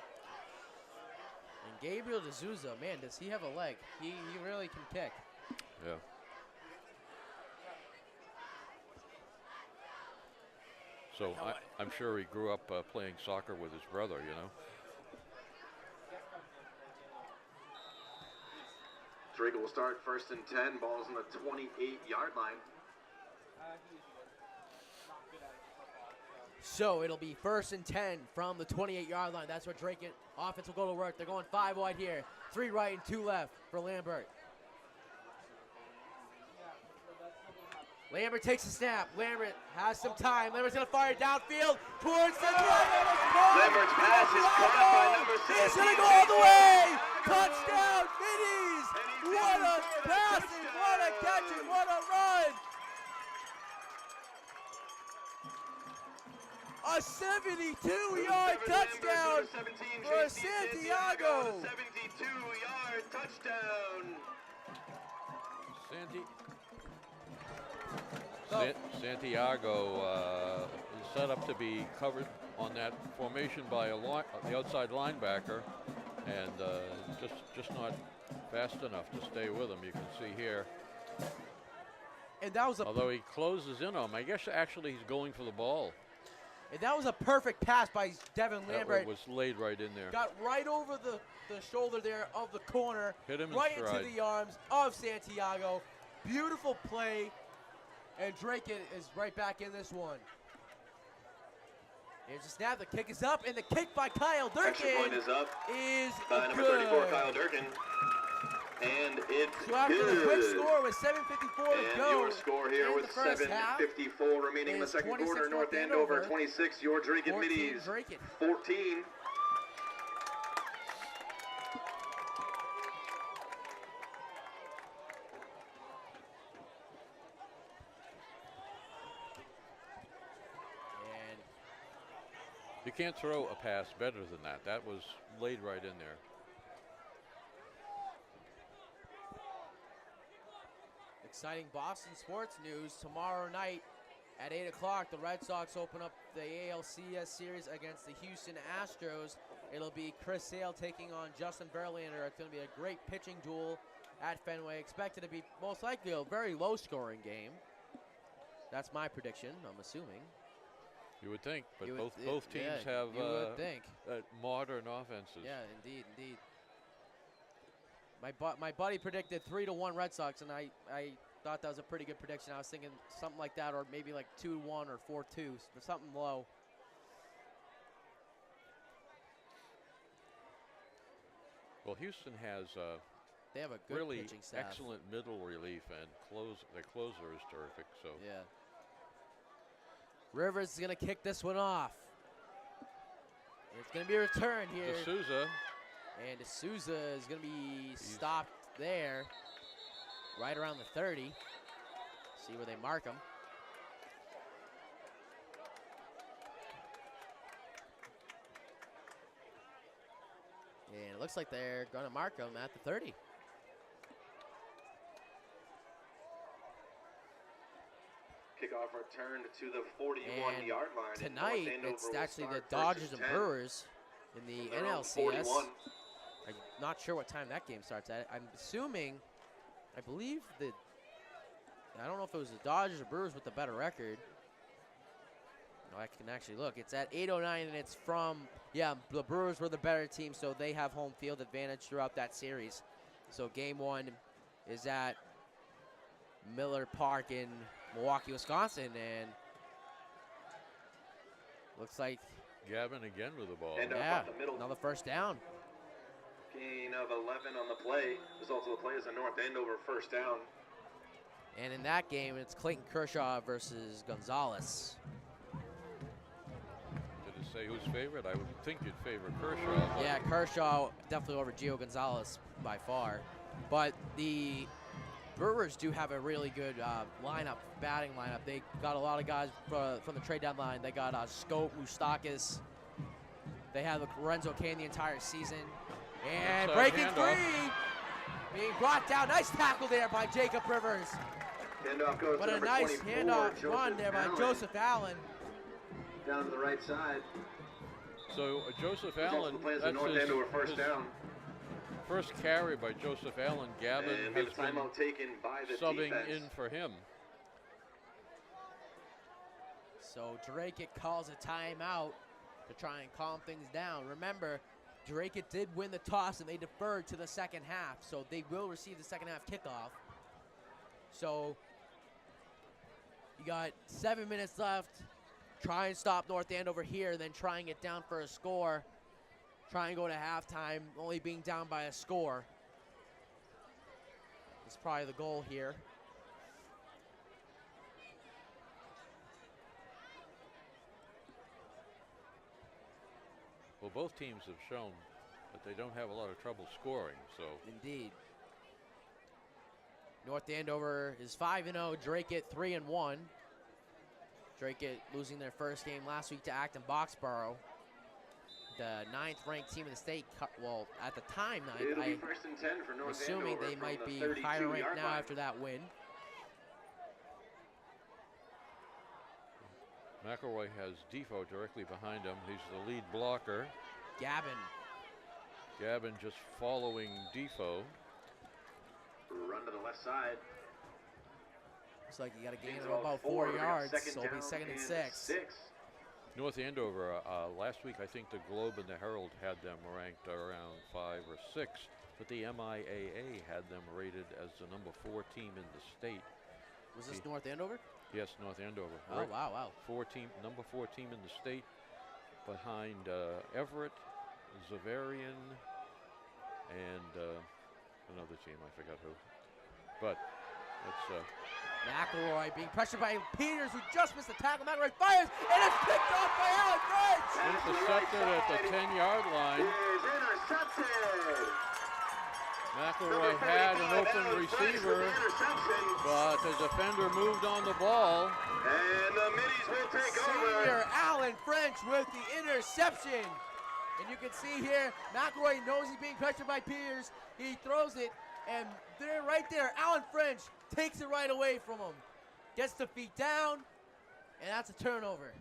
And Gabriel D'Souza, man, does he have a leg? He really can kick. Yeah. So I'm sure he grew up playing soccer with his brother, you know. Drake will start 1st and 10. Ball's on the 28-yard line. So it'll be 1st and 10 from the 28-yard line. That's where Drake offense will go to work. They're going 5 wide here. 3 right and 2 left for Lambert. Lambert takes a snap. Lambert has some time. Lambert's going to fire downfield towards the Lambert's pass is caught by number 6. He's going to go all the way. Touchdown, Middies. What a passing, what a catching, what a run. A 72-yard touchdown for Santiago. 72-yard touchdown. Santiago is set up to be covered on that formation by the outside linebacker, and just not fast enough to stay with him. You can see here. And that was although he closes in on him, I guess actually he's going for the ball. And that was a perfect pass by Devin Lambert. That was laid right in there. Got right over the shoulder there of the corner. Hit him right in stride. into the arms of Santiago. Beautiful play. And Drake is right back in this one. Here's the snap. The kick is up. And the kick by Kyle Durkin Extra point is up is by number good. 34, Kyle Durkin. And it's so after good. the quick score with 7:54 to and go. your score here in with the first half 7:54 remaining in the second quarter. North Andover 26, your Drake and 14 Middies Drake. 14. You can't throw a pass better than that. That was laid right in there. Exciting Boston sports news tomorrow night at 8 o'clock. The Red Sox open up the ALCS series against the Houston Astros. It'll be Chris Sale taking on Justin Verlander. It's going to be a great pitching duel at Fenway. Expected to be most likely a very low-scoring game. That's my prediction, I'm assuming. You would think, but You both would- teams yeah, have you would think. modern offenses. Yeah, indeed. My buddy predicted 3-1 Red Sox, and I thought that was a pretty good prediction. I was thinking something like that, or maybe like 2-1 or 4-2, something low. Well, Houston has They have a good really pitching staff. excellent middle relief, and their closer is terrific. So Yeah. Rivers is going to kick this one off. It's going to be a return here. D'Souza. And D'Souza is going to be stopped there, right around the 30. See where they mark him. And it looks like they're going to mark him at the 30. Kickoff returned to the 41-yard line. Tonight, it's actually the Dodgers and Brewers in the NLCS. I'm not sure what time that game starts at. I'm assuming, I believe that, I don't know if it was the Dodgers or Brewers with the better record. No, I can actually look. It's at 8:09, and it's from, yeah, the Brewers were the better team, so they have home field advantage throughout that series. So game one is at Miller Park in Milwaukee, Wisconsin, and looks like Gavin again with the ball. And yeah, the middle. another first down. Gain of 11 on the play. Result of the play is a North Andover first down. And in that game, it's Clayton Kershaw versus Gonzalez. Did it say who's favorite? I would think you'd favor Kershaw. Yeah, Kershaw definitely over Gio Gonzalez by far. But the Brewers do have a really good batting lineup. They got a lot of guys from the trade deadline. They got Scope, Moustakis. They have Lorenzo Kane the entire season. And breaking free, being brought down. Nice tackle there by Jacob Rivers. Handoff goes But to a number nice 24, handoff run there by Joseph Allen. Down to the right side. So Joseph Results Allen, of the plays in that's North Andover first down. first carry by Joseph Allen. Gavin And has the timeout been taken by the subbing defense. in for him. So Drake calls a timeout to try and calm things down. Remember, Drake did win the toss and they deferred to the second half, so they will receive the second half kickoff. So you got 7 minutes left. Try and stop North Andover here, then try and get down for a score. Try and go to halftime, only being down by a score. That's probably the goal here. Well, both teams have shown that they don't have a lot of trouble scoring, so. Indeed. North Andover is 5-0, Drake at 3-1. Drake losing their first game last week to Acton Boxborough. The 9th-ranked team in the state, well, at the time, It'll be I'm first and 10 for North assuming Andover they from might the be 32 higher ranked yard now line. after that win. McElroy has Defoe directly behind him. He's the lead blocker. Gavin just following Defoe. Run to the left side. Looks like you got a gain Gains of about 4 We got yards, second so it'll be down second and and 6. North Andover, last week I think the Globe and the Herald had them ranked around 5 or 6, but the MIAA had them rated as the number 4 team in the state. Was this North Andover? Yes, North Andover. Oh, wow. Number 4 team in the state, behind Everett, Zavarian, and another team, I forgot who. But it's McElroy being pressured by Peters, who just missed the tackle. McElroy fires, and it's picked off by Allen French. intercepted at the 10-yard line. Is intercepted. McElroy had an open receiver, but the defender moved on the ball. And the middies will take Senior over. Allen French with the interception. And you can see here, McElroy knows he's being pressured by Peters. He throws it, and they're right there. Allen French takes it right away from him. Gets the feet down, and that's a turnover.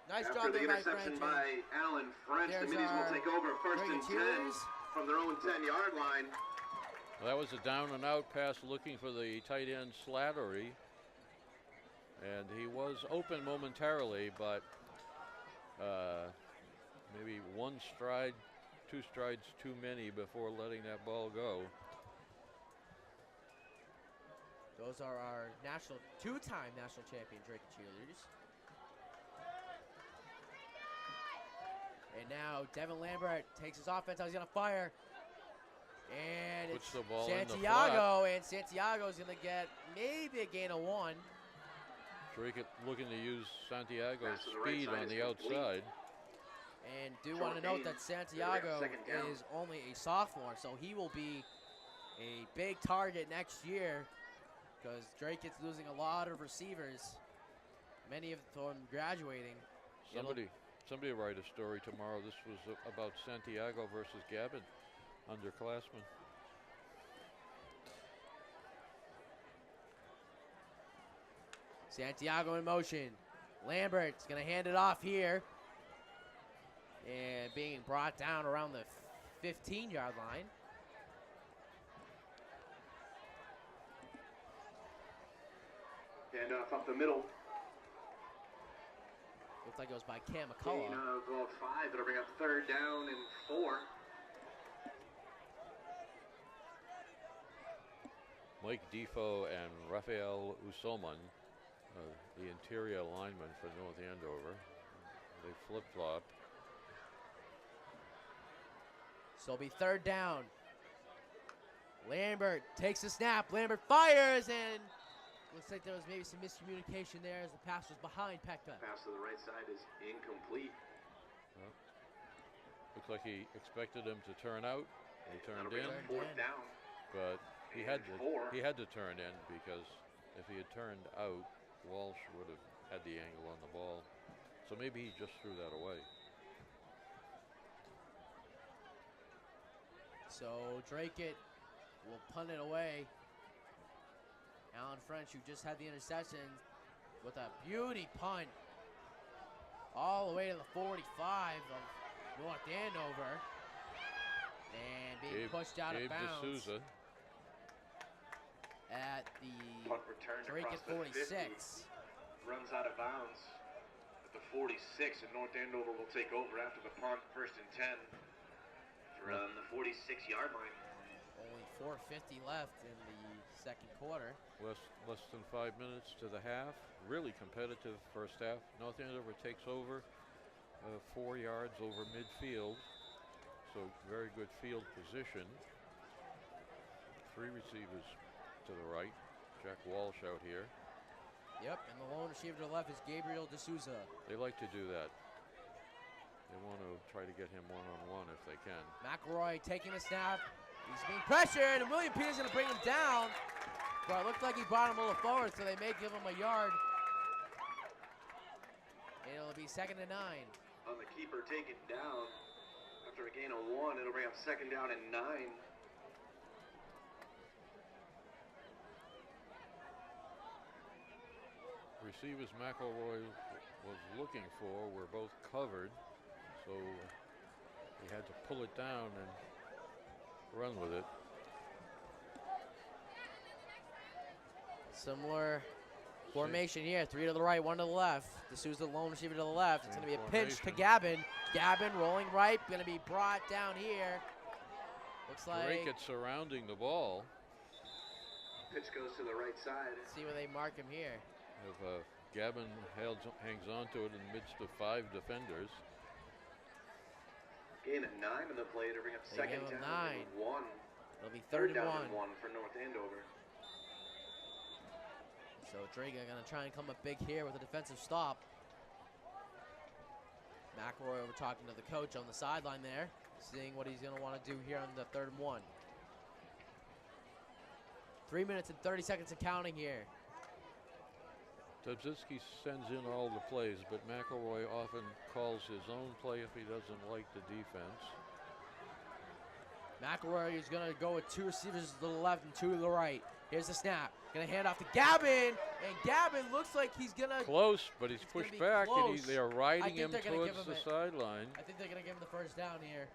Nice After job the there by interception French. by Allen French, the There's middies will our take over first and 10 Brigadiers. from their own 10-yard line. Well, that was a down and out pass looking for the tight end Slattery. And he was open momentarily, but maybe 1 stride, 2 strides too many before letting that ball go. Those are our two-time national champion Drake cheerleaders. And now Devin Lambert takes his offense out. He's going to fire. And Puts it's the ball in the Santiago, and Santiago's going to get maybe a gain of 1. Drake looking to use Santiago's Pass to the right speed side on is the complete. outside. And do Short want to note gain. that Santiago Second down. is only a sophomore, so he will be a big target next year because Drake is losing a lot of receivers, many of them graduating. Somebody write a story tomorrow. This was about Santiago versus Gavin, underclassmen. Santiago in motion. Lambert's going to hand it off here. And being brought down around the 15-yard line. Handoff up the middle. Looks like it was by Cam Gain McCullough. of about 5. It'll bring up 3rd down and 4. Mike Defoe and Rafael Usoman, the interior lineman for North Andover. They flip-flop. So it'll be 3rd down. Lambert takes the snap. Lambert fires, and looks like there was maybe some miscommunication there as the pass was behind Pekka. Pass to the right side is incomplete. Looks like he expected him to turn out. He turned That'll bring in, up 4th down. but he had to turn in, because if he had turned out, Walsh would have had the angle on the ball. So maybe he just threw that away. So Drake will punt it away. Alan French, who just had the interception, with a beauty punt all the way to the 45 of North Andover. And being pushed out of bounds D'Souza. at the Punt return Drake across at the 46. 50. Runs out of bounds at the 46, and North Andover will take over after the punt, 1st and 10 from the 46-yard line. Only 4:50 left in the second quarter. Less than 5 minutes to the half. Really competitive first half. North Andover takes over 4 yards over midfield. So very good field position. 3 receivers to the right. Jack Walsh out here. Yep, and the lone receiver to the left is Gabriel D'Souza. They like to do that. They want to try to get him one-on-one if they can. McElroy taking a snap. He's being pressured, and William Peters going to bring him down. But it looked like he brought him a little forward, so they may give him a yard. And it'll be 2nd and 9. On the keeper taken down after a gain of 1, it'll bring up 2nd down and 9. Receivers McElroy was looking for were both covered, so he had to pull it down and run with it. Similar formation here. 3 to the right, 1 to the left. D'Souza lone receiver to the left. It's going to be a pinch to Gavin. Gavin rolling right, going to be brought down here. Looks like Drake at surrounding the ball. Pitch goes to the right side. See where they mark him here. If Gavin hangs on to it in the midst of 5 defenders. Gain of 9 on the play to bring up They 2nd give him down 9. and 1. It'll be 3rd 3rd down and and 1. 1 for North Andover. So Drake are going to try and come up big here with a defensive stop. McElroy over talking to the coach on the sideline there, seeing what he's going to want to do here on the 3rd and 1. 3 minutes and 30 seconds and counting here. Tabzinski sends in all the plays, but McElroy often calls his own play if he doesn't like the defense. McElroy is going to go with 2 receivers to the left and 2 to the right. Here's the snap. Going to hand off to Gavin, and Gavin looks like he's going to... Close, but he's pushed back, and they are riding him they're gonna towards give him the sideline. I think they're going to give him the 1st down here.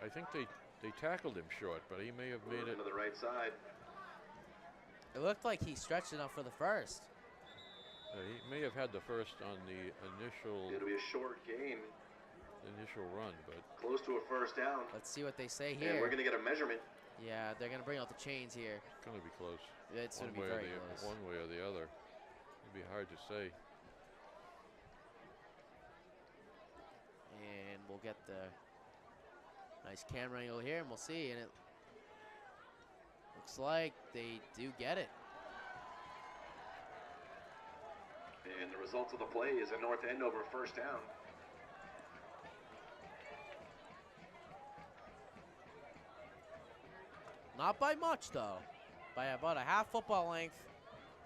I think they tackled him short, but he may have made it. To the right side. It looked like he stretched enough for the 1st. He may have had the 1st on the initial It'll be a short gain. run, but Close to a 1st down. Let's see what they say And here. we're going to get a measurement. Yeah, they're going to bring out the chains here. it's going to be close. It's going to be One way or very the- close. One way or the other. It'd be hard to say. And we'll get the nice camera angle here, and we'll see. And it looks like they do get it. And the results of the play is a North Andover 1st down. Not by much, though. By about a half football length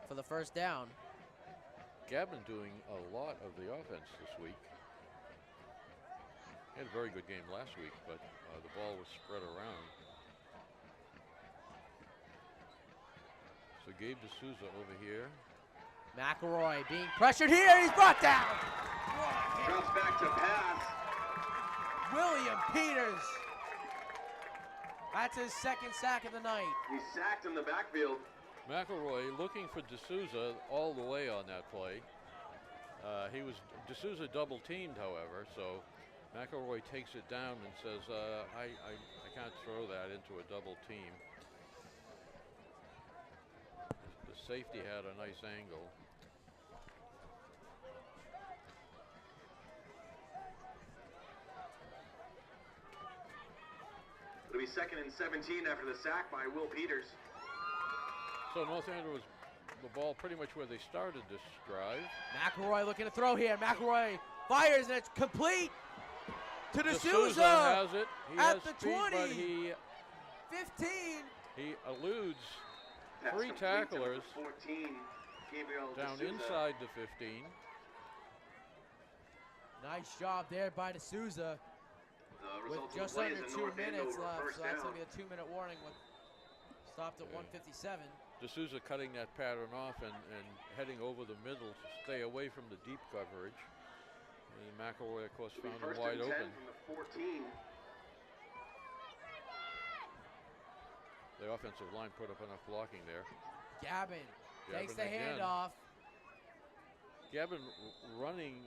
for the 1st down. Gavin doing a lot of the offense this week. He had a very good game last week, but the ball was spread around. So Gabe D'Souza over here. McElroy being pressured here. He's brought down. Drops back to pass. William Peters. That's his 2nd sack of the night. He's sacked in the backfield. McElroy looking for D'Souza all the way on that play. D'Souza double teamed, however, so McElroy takes it down and says, I can't throw that into a double team. The safety had a nice angle. It'll be 2nd and 17 after the sack by Will Peters. So North Andover was the ball pretty much where they started this drive. McElroy looking to throw here. McElroy fires, and it's complete to D'Souza has it. He at has the speed, 20. but he 15. He eludes Pass 3 complete to number tacklers 14, Gabriel down D'Souza. inside the 15. Nice job there by D'Souza The with result of the just play under is a 2 North minutes Andover left. first So that's down. going to be a 2-minute warning with stopped at Yeah. 1:57. D'Souza cutting that pattern off and heading over the middle to stay away from the deep coverage. And McElroy, of course, It'll be found him first wide and 10 open. from the 14. The offensive line put up enough blocking there. Gavin takes the Gavin again. handoff. Gavin running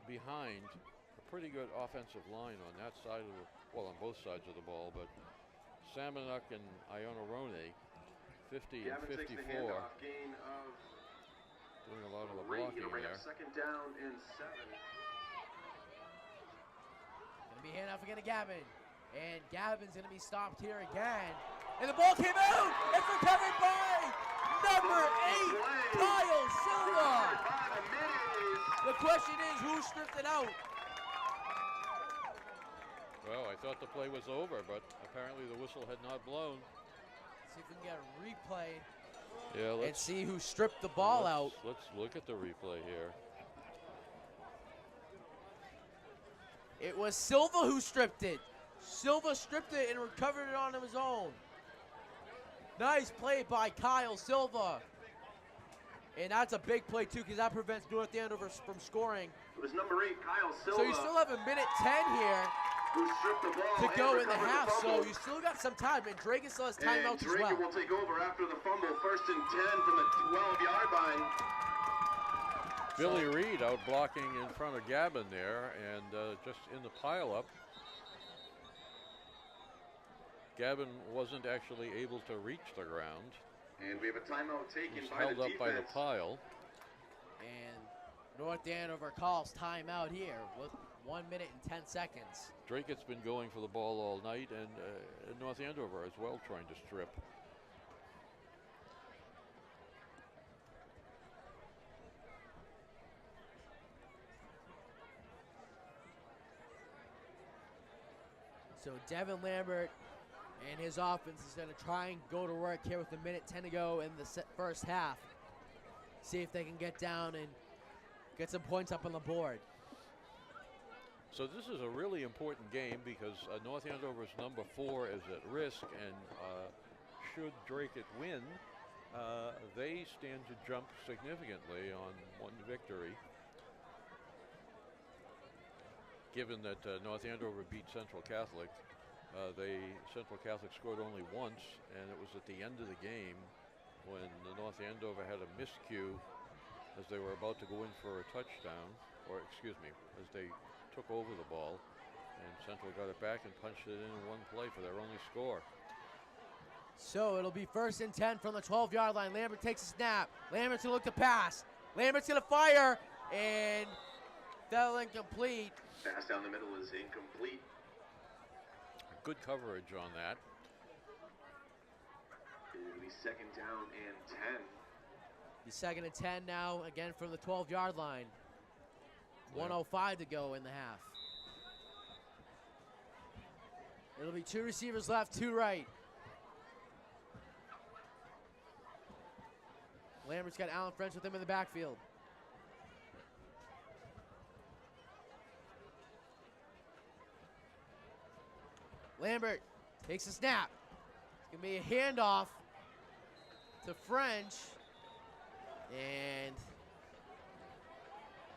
behind a pretty good offensive line on that side of the, well, on both sides of the ball, but Salmonuk and Ionerone, 50 Gavin and takes the 54, handoff, gain of doing a lot of the 3. blocking It'll bring there. up second down and 7. Gonna be handoff again to Gavin. And Gavin's gonna be stopped here again. And the ball came out! It's recovered by number 8, Kyle Silva! By the Middies. The question is, who stripped it out? Well, I thought the play was over, but apparently the whistle had not blown. See if we can get a replay Yeah, and let's see who stripped the ball out. Let's look at the replay here. It was Silva who stripped it. Silva stripped it and recovered it on his own. Nice play by Kyle Silva. And that's a big play too, because that prevents North Andover from scoring. It was number 8, Kyle Silva, So you still have 1:10 here who stripped the ball to and go in the recovered half. fumble. So you still got some time, and Dragon still has And timeouts as Draken well. will take over after the fumble. First and 10 from the 12-yard line. Billy Reed out blocking in front of Gavin there, and just in the pileup. Gavin wasn't actually able to reach the ground. And we have a timeout taken He's by held the up defense. by the pile. And North Andover calls timeout here with 1 minute and 10 seconds. Drakett's been going for the ball all night, and North Andover as well trying to strip. So Devin Lambert and his offense is going to try and go to work here with 1:10 to go in the first half. See if they can get down and get some points up on the board. So this is a really important game because North Andover's number 4 is at risk, and should Drakeit win, they stand to jump significantly on one victory. Given that North Andover beat Central Catholic, Central Catholic scored only once, and it was at the end of the game when the North Andover had a miscue as they were about to go in for a touchdown, or excuse me, as they took over the ball, and Central got it back and punched it in one play for their only score. So it'll be first and 10 from the 12-yard line. Lambert takes a snap. Lambert's gonna look to pass. Lambert's gonna fire, and fell incomplete. Pass down the middle is incomplete. Good coverage on that. It'll be second down and 10. The second and 10 now, again from the 12-yard line. 1:05 to go in the half. It'll be 2 receivers left, 2 right. Lambert's got Alan French with him in the backfield. Lambert takes a snap. It's gonna be a handoff to French, and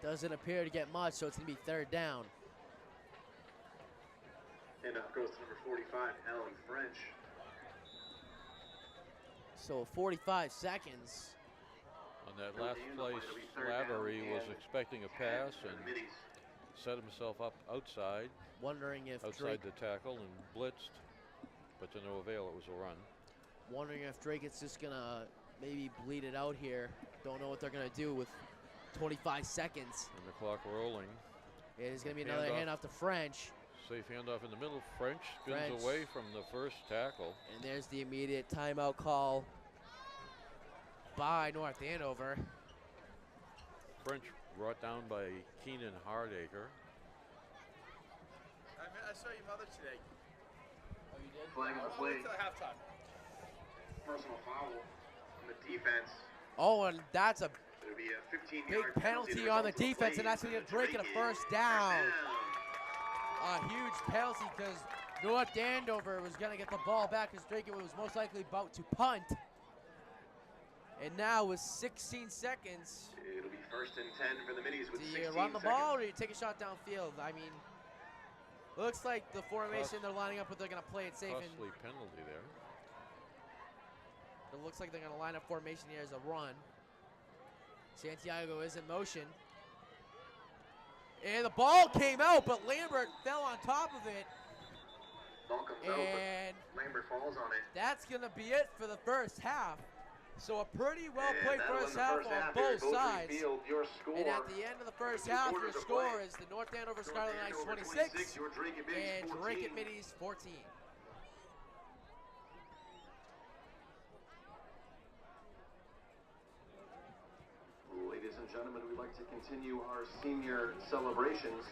doesn't appear to get much, so it's gonna be third down. And up goes to number 45, Alan French. So 45 seconds. On that last play, Slattery was expecting a pass and Middies. set himself up outside Wondering if the tackle and blitzed, but to no avail. It was a run. Wondering if Drakett's just gonna maybe bleed it out here. Don't know what they're gonna do with 25 seconds. And the clock rolling. It is gonna be another handoff to French. Safe handoff in the middle. French spins French. away from the first tackle. And there's the immediate timeout call by North Andover. French brought down by Keenan Hardacre. I saw your mother today. Oh, you did? Flag on the play. Until halftime. personal foul on the defense. Oh, and that's a It'll be a 15-yard big penalty on the defense, and that's going to get Drake a first down. A huge penalty because North Andover was going to get the ball back because Drake was most likely about to punt. And now with 16 seconds, It'll be 1st and 10 for the Middies with 16 do you seconds. run the ball or do you take a shot downfield? I mean, looks like the formation they're lining up with, they're going to play it safe. Costly penalty there. It looks like they're going to line up formation here as a run. Santiago is in motion. And the ball came out, but Lambert fell on top of it. Ball comes and out, but Lambert falls on it. That's going to be it for the first half. So a pretty well-played first half on half both here, sides. Field, your score, and at the end of the first half, your score is the North Andover Scarlet Knights 26 and Drake Middies 14. Ladies and gentlemen, we'd like to continue our senior celebrations.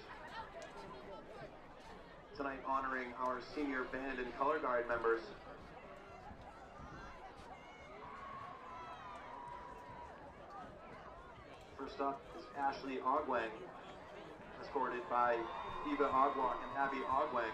Tonight honoring our senior band and color guard members. First up is Ashley Ogwang, escorted by Eva Ogwang and Abby Ogwang.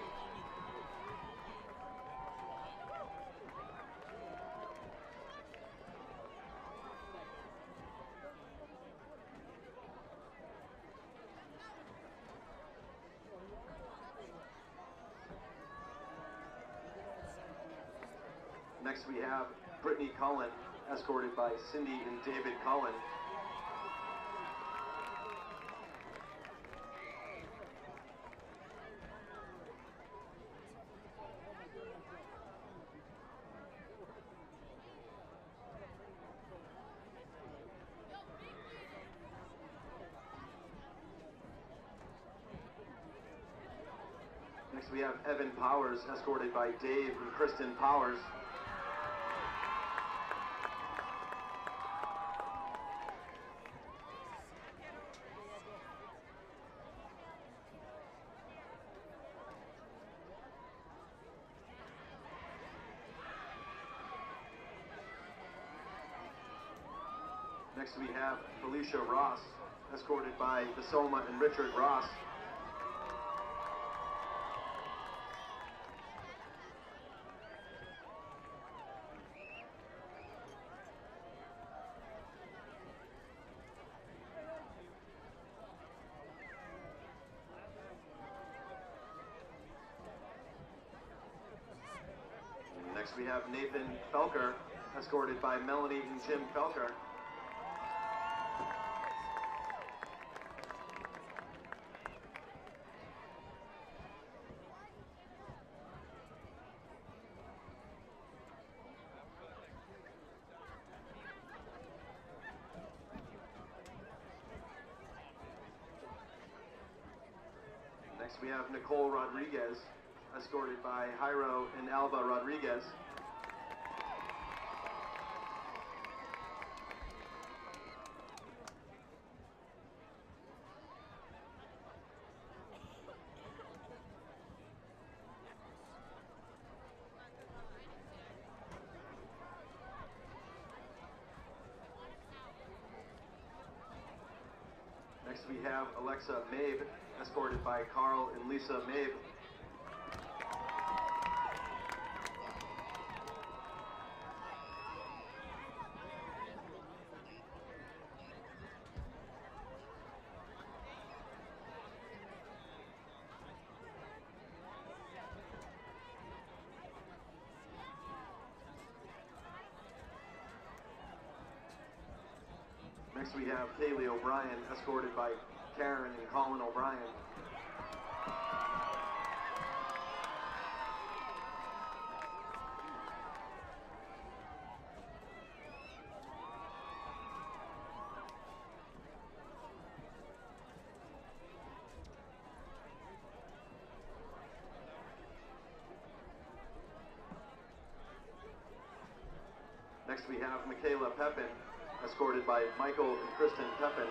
Next we have Brittany Cullen, escorted by Cindy and David Cullen. Next we have Evan Powers, escorted by Dave and Kristen Powers. Next we have Felicia Ross, escorted by Basoma and Richard Ross. Next we have Nathan Felker, escorted by Melanie and Jim Felker. Next we have Nicole Rodriguez, escorted by Jairo and Alba Rodriguez. Next we have Alexa Mabe, escorted by Carl and Lisa Mabe. Next we have Kaylee O'Brien, escorted by Karen and Colin O'Brien. Next we have Michaela Pepin, escorted by Michael and Kristen Pepin.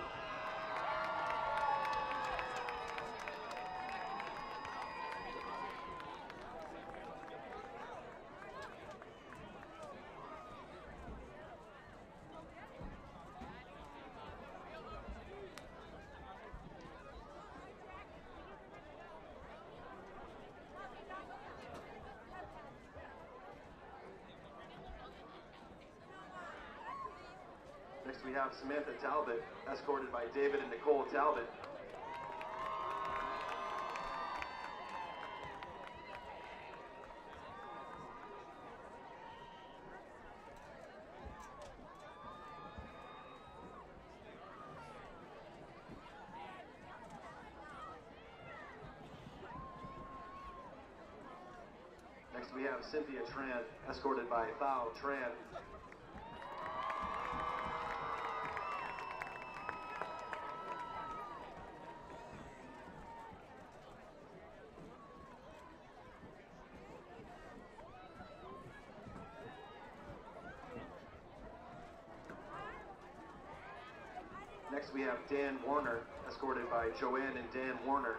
we have Samantha Talbot, escorted by David and Nicole Talbot. Next we have Cynthia Tran, escorted by Thao Tran. Next we have Dan Warner, escorted by Joanne and Dan Warner.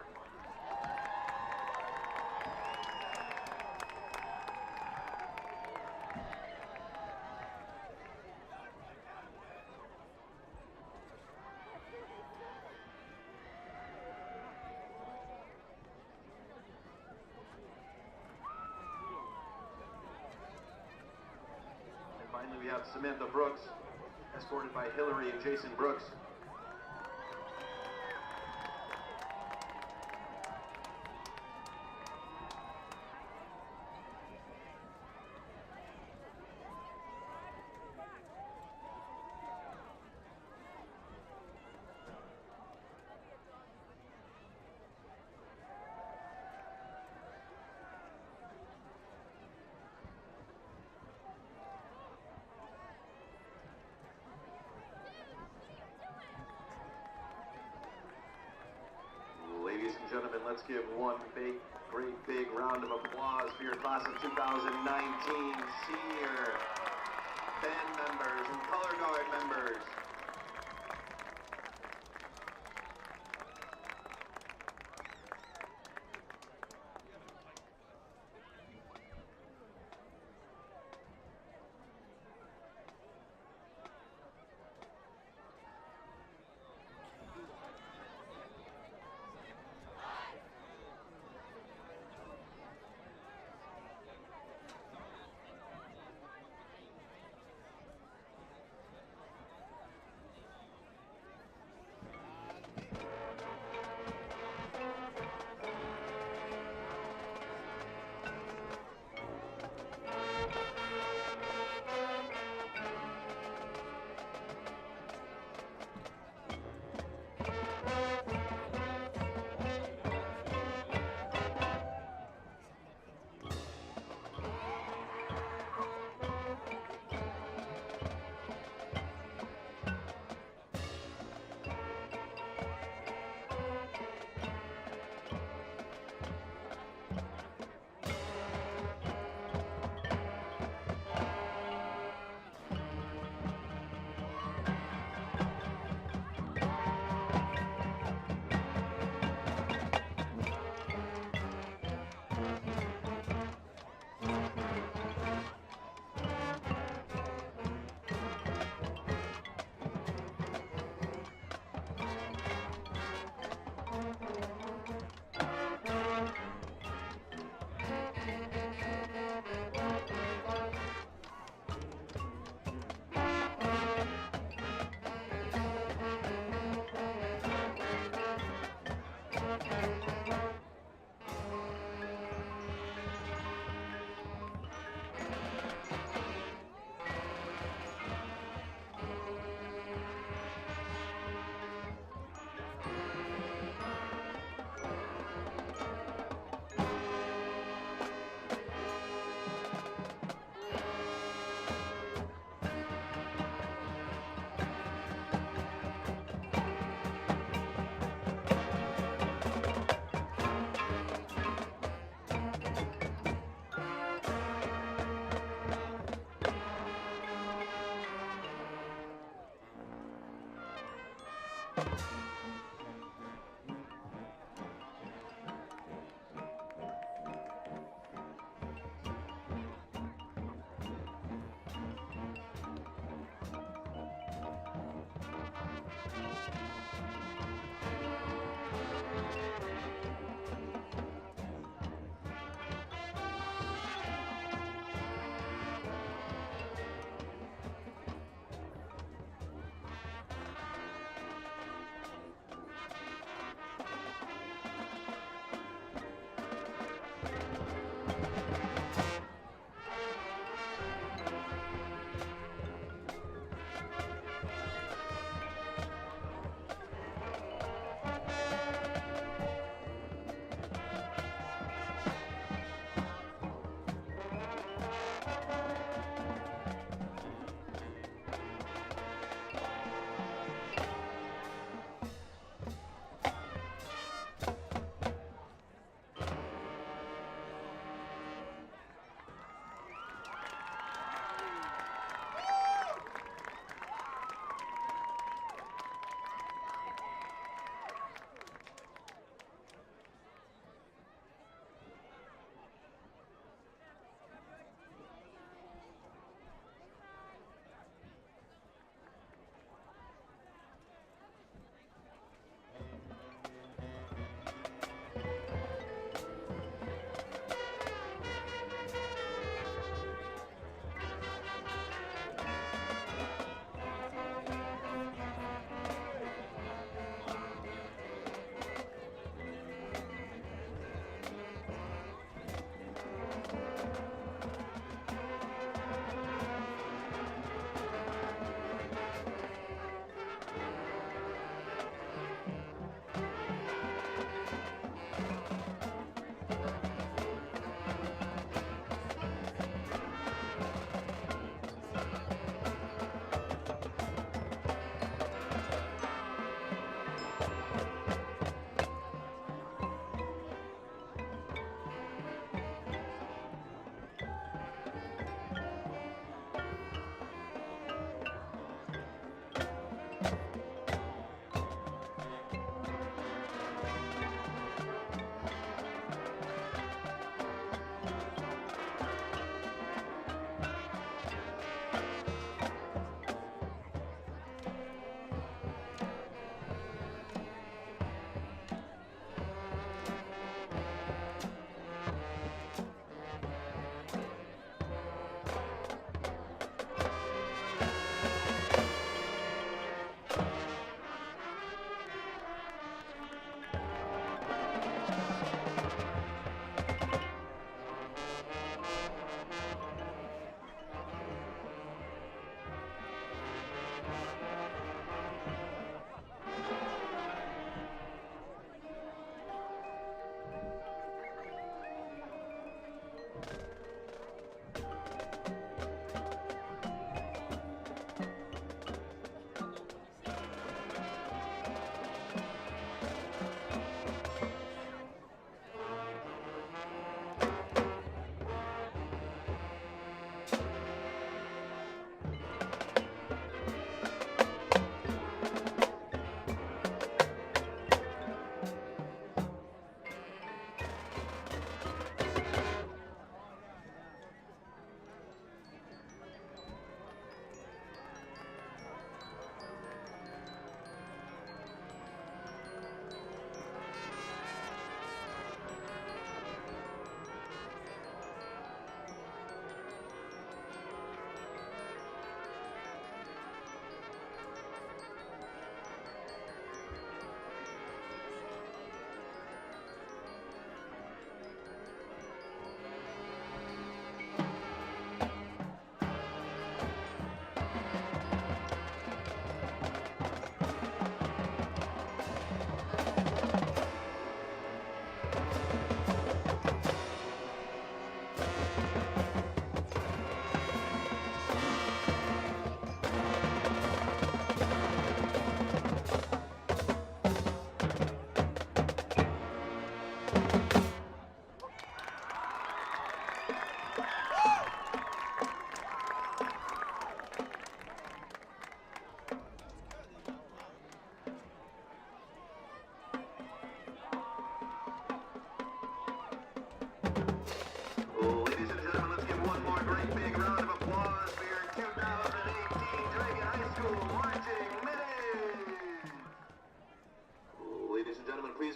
And finally we have Samantha Brooks, escorted by Hillary and Jason Brooks. Ladies and gentlemen, let's give one great big round of applause for your class of 2019 senior band members and color guard members.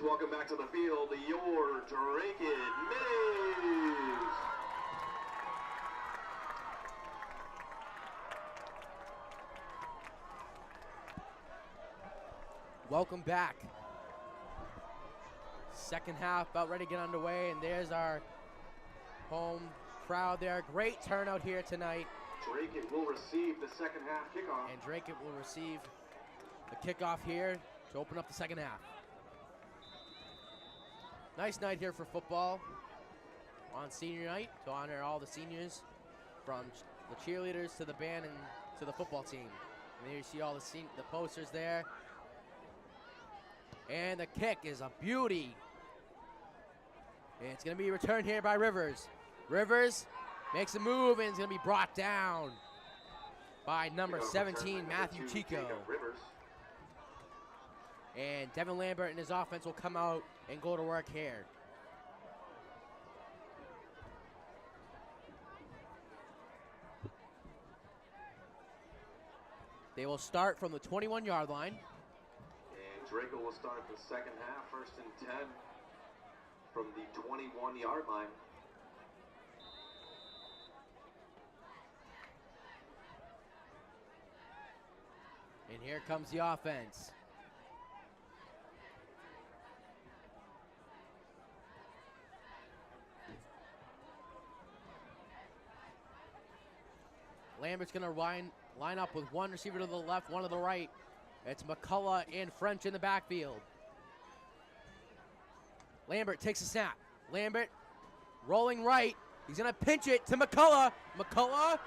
Please welcome back to the field your Drake Minis. Welcome back. Second half about ready to get underway, and there's our home crowd there. Great turnout here tonight. Drake will receive the second half kickoff. And Drake will receive the kickoff here to open up the second half. Nice night here for football on senior night to honor all the seniors, from the cheerleaders to the band and to the football team. And there you see all the posters there. And the kick is a beauty. And it's going to be returned here by Rivers. Rivers makes a move, and it's going to be brought down by number 17, Matthew Chico. And Devin Lambert and his offense will come out and go to work here. They will start from the 21-yard line. And Draco will start the second half, 1st and 10 from the 21-yard line. And here comes the offense. Lambert's going to line up with one receiver to the left, one to the right. It's McCullough and French in the backfield. Lambert takes a snap. Lambert rolling right. He's going to pinch it to McCullough. McCullough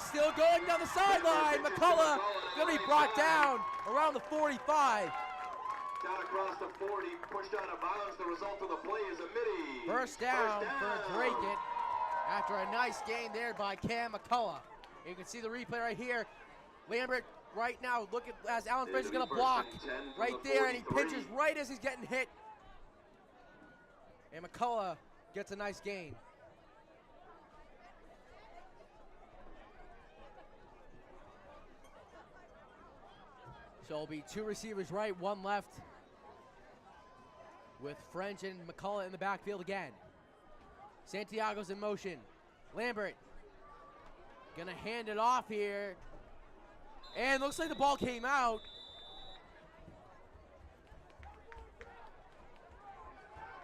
still going down the sideline. McCullough going to be brought down around the 45. Down across the 40, pushed out of bounds. The result of the play is a midi. First down for Drake after a nice gain there by Cam McCullough. You can see the replay right here. Lambert right now, look at as Alan French is going to block right there, and he pinches right as he's getting hit. And McCullough gets a nice gain. So it'll be two receivers right, one left, with French and McCullough in the backfield again. Santiago's in motion. Lambert gonna hand it off here. And looks like the ball came out.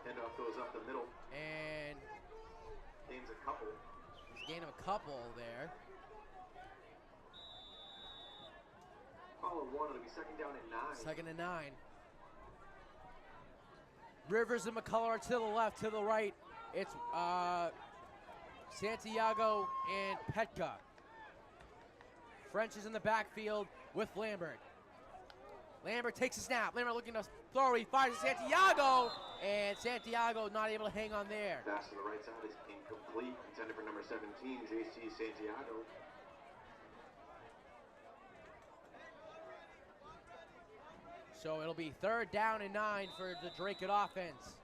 Handoff goes up the middle. And gains a couple. he's gained a couple there. Follow one, it'll be second down and 9. Second and 9. Rivers and McCullough are to the left, to the right. It's Santiago and Petka. French is in the backfield with Lambert. Lambert takes a snap. Lambert looking to throw. He fires to Santiago, and Santiago not able to hang on there. Pass to the right side is incomplete. Intended for number 17, J.C. Santiago. So it'll be 3rd down and 9 for the Drake offense.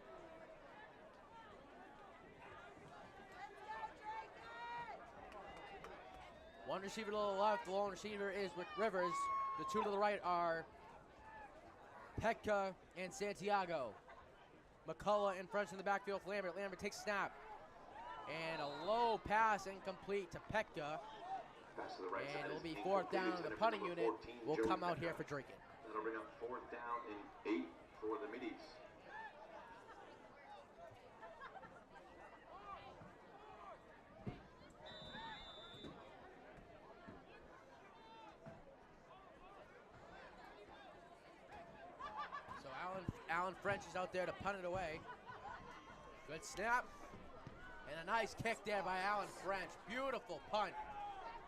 One receiver to the left, the lone receiver is with Rivers. The two to the right are Petka and Santiago. McCullough and French in the backfield for Lambert. Lambert takes a snap. And a low pass incomplete to Petka. And it'll be 4th down. The punting unit will come out here for Drake. That'll bring up 4th down and 8 for the middies. So Alan French is out there to punt it away. Good snap. And a nice kick there by Alan French. Beautiful punt.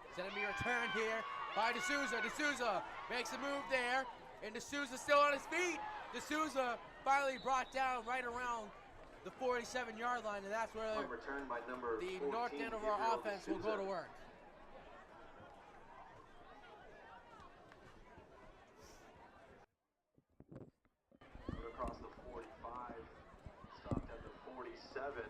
It's going to be returned here by D'Souza. D'Souza makes a move there. And D'Souza still on his feet. D'Souza finally brought down right around the 47-yard line, and that's where by number the 14, North Andover offense will go to work. Across the 45, stopped at the 47.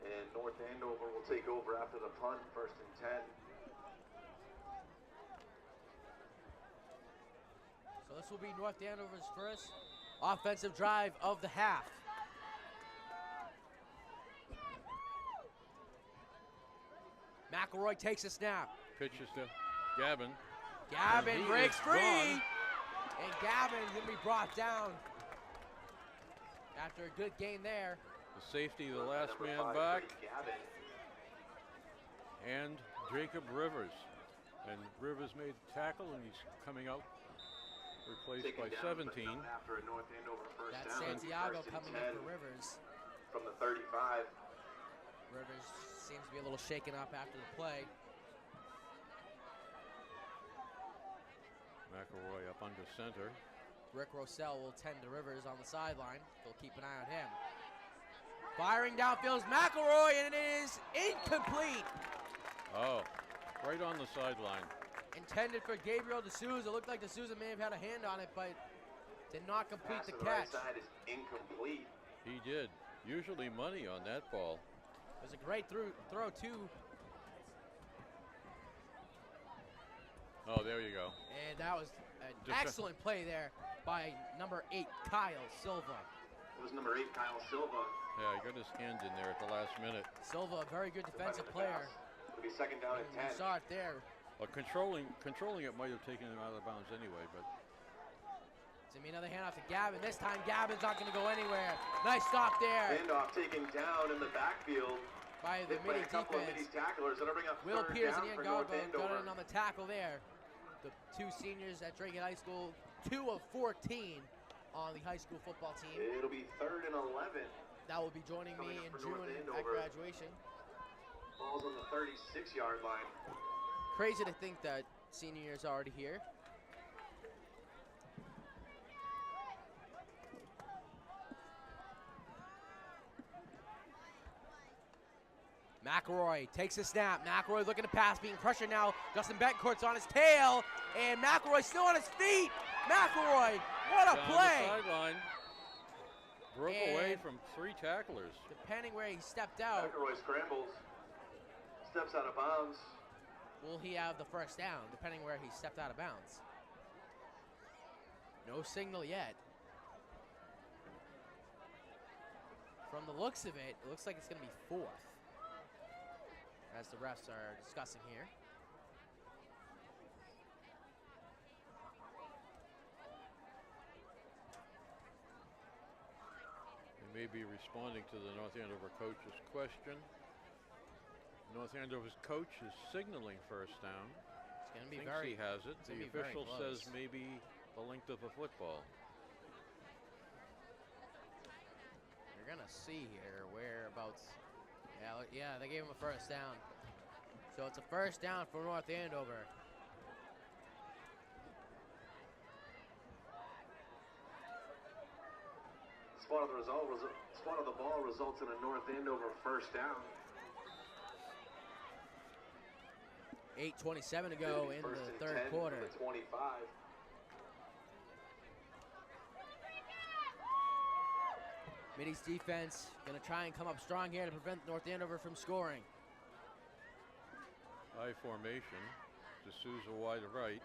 And North Andover will take over after the punt, 1st and 10. So This will be North Andover's first offensive drive of the half. McElroy takes a snap. Pitches to Gavin. Gavin And he breaks is free. gone. And Gavin's going to be brought down after a good gain there. The safety, the last Number man 5, back, Gavin. and Jacob Rivers. And Rivers made the tackle, and he's coming out replaced Taken by down, but 17. not after a North Andover first That's down. Santiago First and coming 10 in for Rivers. from the 35. Rivers seems to be a little shaken up after the play. McElroy up under center. Rick Rossell will tend to Rivers on the sideline. They'll keep an eye on him. Firing downfield is McElroy, and it is incomplete. Oh, right on the sideline. Intended for Gabriel D'Souza. It looked like D'Souza may have had a hand on it, but did not complete Pass the to the right catch. side is incomplete. He did. Usually money on that ball. It was a great throw too. Oh, there you go. And that was an Defe- excellent play there by number 8, Kyle Silva. It was number 8, Kyle Silva. Yeah, he got his hand in there at the last minute. Silva, a very good defensive player. It'll be second down And and you 10. saw it there. Well, controlling it might have taken him out of bounds anyway, but It's gonna be another handoff to Gavin. This time Gavin's not gonna go anywhere. Nice stop there Handoff taken down in the backfield. by the Hit by midi a couple of midi defense. tacklers. That'll bring up Will third Pierce down and Ian for North Galgo got Andover. in on the tackle there. The 2 seniors at Drake High School, 2 of 14 on the high school football team. It'll be 3rd and 11. That will be joining me Coming up in for June North at Andover. graduation. Ball's on the 36-yard line. Crazy to think that senior year is already here. McElroy takes a snap. McElroy looking to pass, being pressured now. Justin Betancourt's on his tail, and McElroy still on his feet. McElroy, what a down play! the sideline. Broke away And- from 3 tacklers. Depending where he stepped out, McElroy scrambles. Steps out of bounds. will he have the first down, depending where he stepped out of bounds. No signal yet. From the looks of it, it looks like it's going to be 4th, as the refs are discussing here. They may be responding to the North Andover coach's question. North Andover's coach is signaling first down. It's going to be Thinks very he has it. it's gonna The be very official says close. maybe the length of a football. You're going to see here whereabouts. Yeah, they gave him a first down. So it's a first down for North Andover. Spot of the ball results in a North Andover first down. 8:27 to go in First the and 3rd 10 quarter. from the 25. Middy's defense going to try and come up strong here to prevent North Andover from scoring. High formation. D'Souza wide right.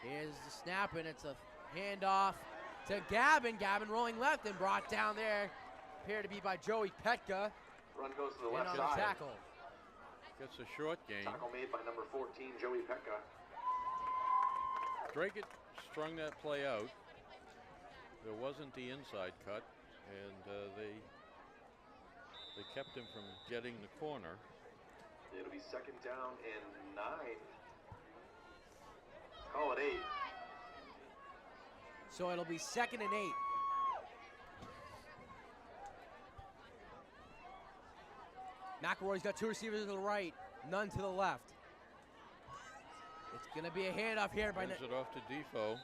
Here's the snap, and it's a handoff to Gavin. Gavin rolling left and brought down there. Appeared to be by Joey Petka. Run goes to the In left on side. the tackle. Gets a short gain. Tackle made by number 14, Joey Pekka. Drake strung that play out. There wasn't the inside cut, and they kept him from getting the corner. It'll be second down and 9. Call it 8. So it'll be 2nd and 8. McElroy's got 2 receivers to the right, none to the left. It's going to be a handoff here by Hands it off to Defoe.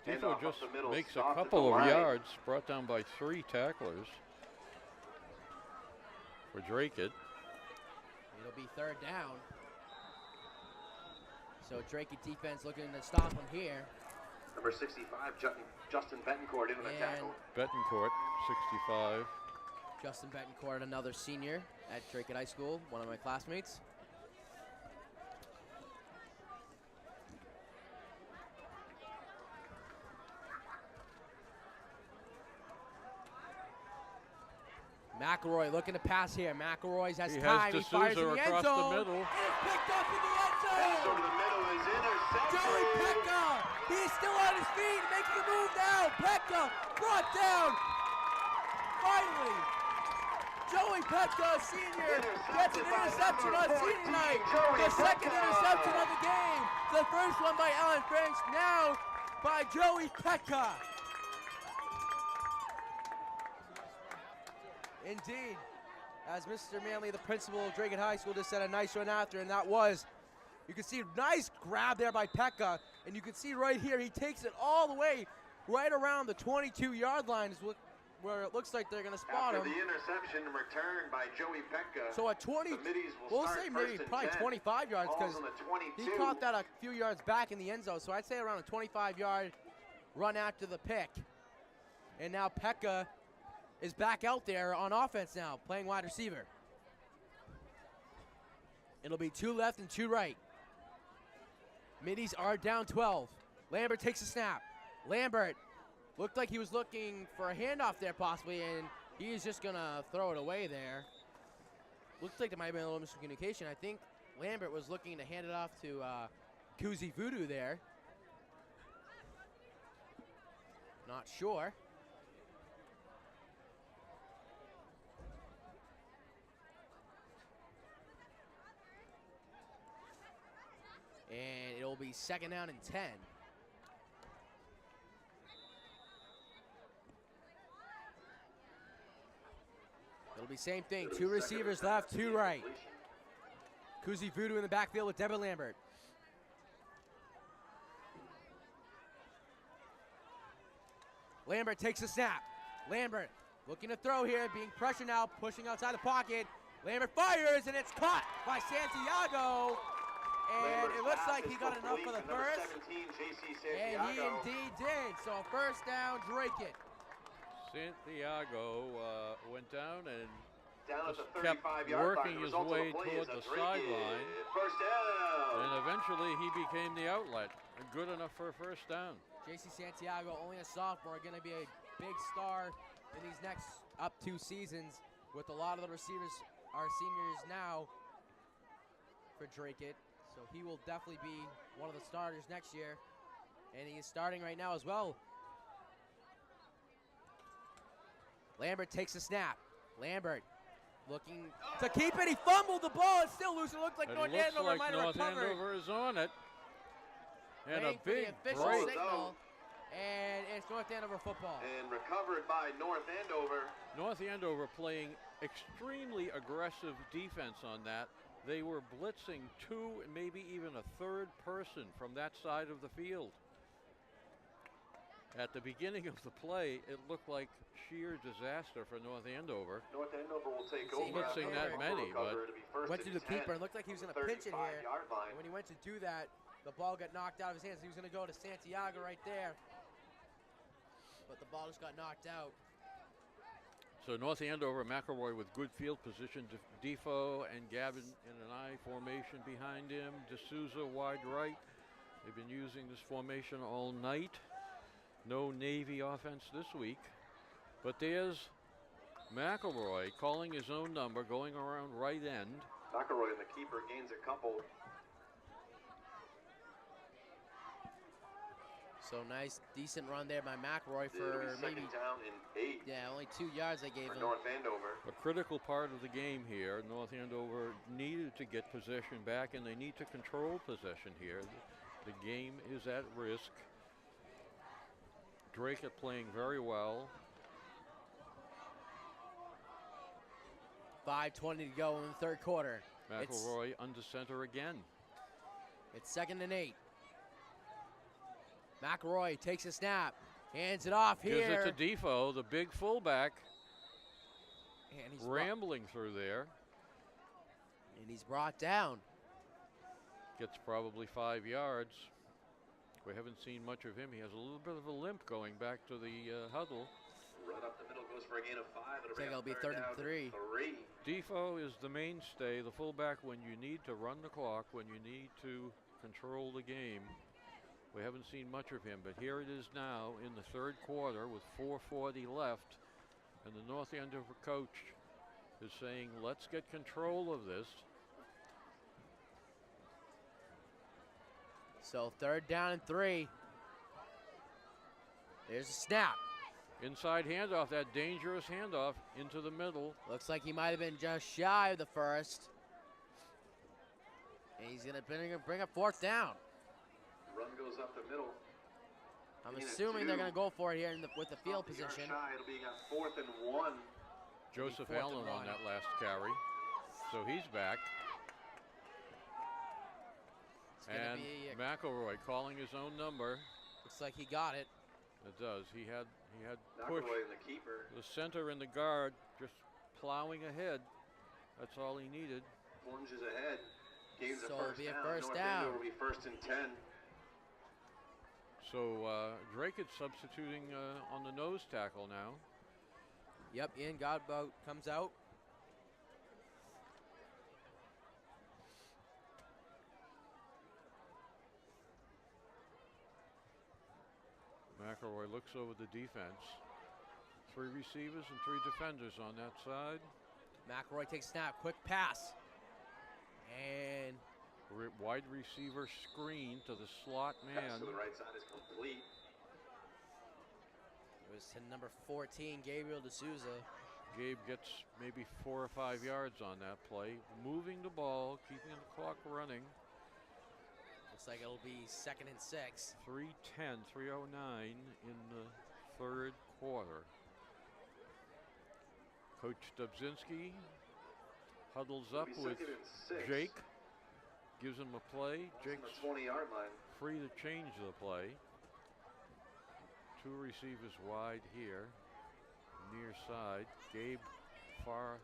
Handoff Defoe up just the middle, makes a stopped at couple the of line. yards, brought down by 3 tacklers for Drake. It'll be 3rd down. So Drake defense looking to stop him here. Number 65, Justin Betancourt into the And tackle. Betancourt, 65. Justin Betancourt, another senior at Drake High School, one of my classmates. McElroy looking to pass here. McElroy has He time. has He fires in D'Souza the end across zone. the middle. It's picked up in the end Pass zone. over the middle is intercepted. Joey Pekka. He's still on his feet, making a move now. Pekka brought down. Finally, Joey Pekka, senior, gets an interception on senior night. The second interception of the game. The first one by Alan French, now by Joey Pekka. Indeed, as Mr. Manley, the principal of Drake High School, just said a nice run after, and that was, you can see, nice grab there by Pekka, and you can see right here, he takes it all the way right around the 22-yard line, is where it looks like they're going to spot After him. the interception returned by Joey Pekka, So at 20, the middies will we'll start say first maybe and probably 10. 25 yards, Ball's because on the 22. he caught that a few yards back in the end zone, so I'd say around a 25-yard run after the pick. And now Pekka is back out there on offense now, playing wide receiver. It'll be 2 left and 2 right. Middies are down 12. Lambert takes a snap. Lambert looked like he was looking for a handoff there possibly, and he's just gonna throw it away there. Looks like there might have been a little miscommunication. I think Lambert was looking to hand it off to Kuzi Voodoo there. Not sure. And it'll be 2nd down and 10. It'll be same thing. 2 receivers left, 2 right. Kuzi Voodoo in the backfield with Devin Lambert. Lambert takes a snap. Lambert looking to throw here, being pressured now, pushing outside the pocket. Lambert fires, and it's caught by Santiago. And it looks like he got enough for the first. And he indeed did. So a first down, Drake it. Santiago went down and Down at just the kept 35-yard line. working The his result of way the play toward is the a Drake sideline. First down. And eventually he became the outlet. Good enough for a first down. JC Santiago, only a sophomore, going to be a big star in these next up 2 seasons, with a lot of the receivers are seniors now for Drake it. So he will definitely be one of the starters next year. And he is starting right now as well. Lambert takes a snap. Lambert looking to keep it. He fumbled the ball. It's still loose. It looks like It North looks Andover like might have North recovered. Andover is on it. And Waiting a for the big official break. signal. And it's North Andover football. And recovered by North Andover. North Andover playing extremely aggressive defense on that. They were blitzing 2 and maybe even a 3rd person from that side of the field. At the beginning of the play, it looked like sheer disaster for North Andover. North Andover will take See, over. blitzing after that the many, recover. It'll be first Went to and the keeper 10 and looked like he was going from to pinch it here. 35-yard line. And when he went to do that, the ball got knocked out of his hands. He was going to go to Santiago right there. But the ball just got knocked out. So North Andover, McElroy with good field position. Defoe and Gavin in an I formation behind him. D'Souza wide right. They've been using this formation all night. No Navy offense this week. But there's McElroy calling his own number, going around right end. McElroy and the keeper gains a couple. So nice, decent run there by McElroy It'll for be maybe, second down and 8 only 2 yards they gave for him. North Andover. A critical part of the game here. North Andover needed to get possession back, and they need to control possession here. The game is at risk. Drake is playing very well. 5:20 to go in the 3rd quarter. McElroy under center again. It's 2nd and 8. McElroy takes a snap, hands it off here. Gives it to Defoe, the big fullback, and he's rambling through there. and he's brought down. Gets probably 5 yards. We haven't seen much of him. He has a little bit of a limp going back to the huddle. Right up the middle, goes for a gain of 5. Looks like it'll be 3rd and 3. Defoe is the mainstay, the fullback, when you need to run the clock, when you need to control the game. We haven't seen much of him, but here it is now in the 3rd quarter with 4:40 left, and the North Andover coach is saying, let's get control of this. So 3rd down and 3. There's a snap. Inside handoff, that dangerous handoff into the middle. Looks like he might have been just shy of the first. And he's going to bring up 4th down. Run goes up the middle. I'm Gain of assuming they're 2. going to go for it here with the field Off the position. yard shy, it'll be a 4th and 1. Joseph 4th and Allen on 1. that last carry. So he's back. It's gonna And be McElroy calling his own number. looks like he got it. It does. He had push McElroy and the keeper. the center and the guard just plowing ahead. That's all he needed. Plunges ahead. Gains So a it'll first be a down. first North down. Andover will be 1st and 10. So Drake is substituting on the nose tackle now. Yep, Ian Godbout comes out. McElroy looks over the defense. 3 receivers and 3 defenders on that side. McElroy takes snap, quick pass. And Wide receiver screen to the slot Pass man. to the right side is complete. it was to number 14, Gabriel D'Souza. Gabe gets maybe 4 or 5 yards on that play. Moving the ball, keeping the clock running. Looks like it'll be 2nd and 6. 3:10, 3:09 in the 3rd quarter. Coach Dubzinski huddles It'll up be with 2nd and 6. Jake, gives him a play. On Jake's the 20-yard line. free to change the play. 2 receivers wide here, near side. Gabe far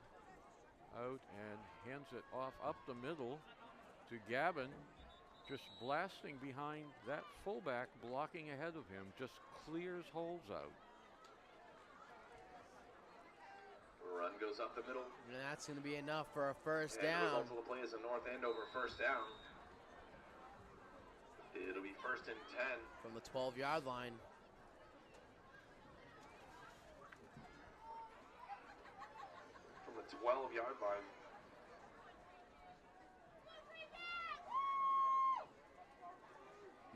out and hands it off up the middle to Gavin, just blasting behind that fullback, blocking ahead of him, just clears holes out. Run goes up the middle. And that's going to be enough for a first And the down. result of the play is a North Andover first down. It'll be 1st and 10. From the 12-yard line. From the 12-yard line.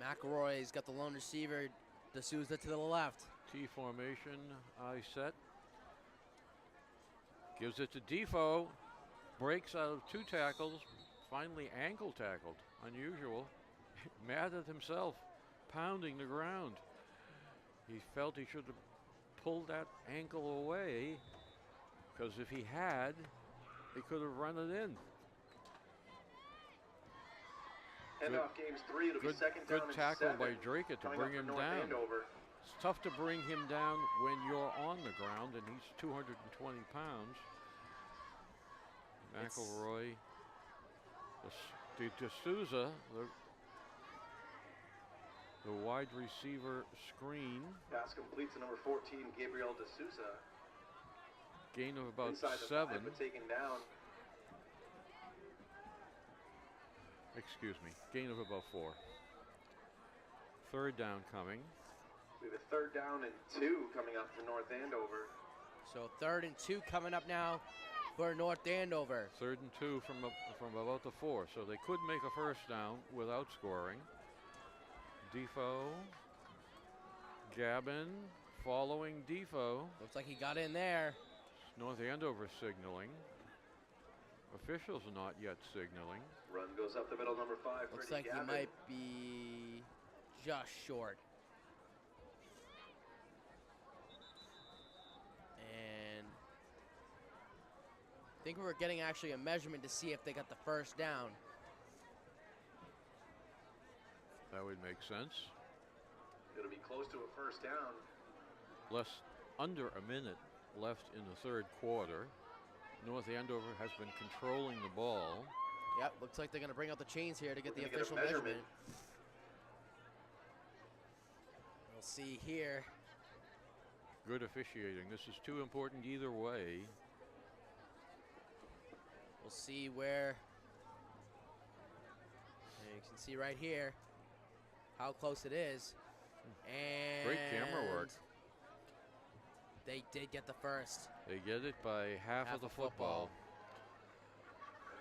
McElroy's got the lone receiver, D'Souza to the left. T formation, I set. Gives it to Defoe. Breaks out of 2 tackles. Finally ankle tackled. Unusual. Mad at himself. Pounding the ground. He felt he should have pulled that ankle away, because if he had, he could have run it in. Handoff games 3. It'll be 2nd down Good and tackle 7. by Drake to Coming bring up for him North down. Andover. It's tough to bring him down when you're on the ground, and he's 220 pounds. McElroy, D'Souza, the wide receiver screen. Pass complete to number 14, Gabriel D'Souza. Gain of about Inside the 7. 5, but taken down. Excuse me, gain of about 4. 3rd down coming. We have a 3rd down and 2 coming up for North Andover. So 3rd and 2 coming up now for North Andover. 3rd and 2 from about the 4, so they could make a first down without scoring. Defoe, Gavin following Defoe. Looks like he got in there. North Andover signaling. Officials are not yet signaling. Run goes up the middle, number 5, Looks Freddie like Gavin. he might be just short. And I think we were getting actually a measurement to see if they got the first down. That would make sense. It'll be close to a first down. Under a minute left in the 3rd quarter. North Andover has been controlling the ball. Yep, looks like they're going to bring out the chains here to get the We're gonna get a official measurement. measurement. We'll see here. Good officiating. This is too important either way. We'll see where. And you can see right here how close it is. And Great camera work. They did get the first. They get it by half of the football.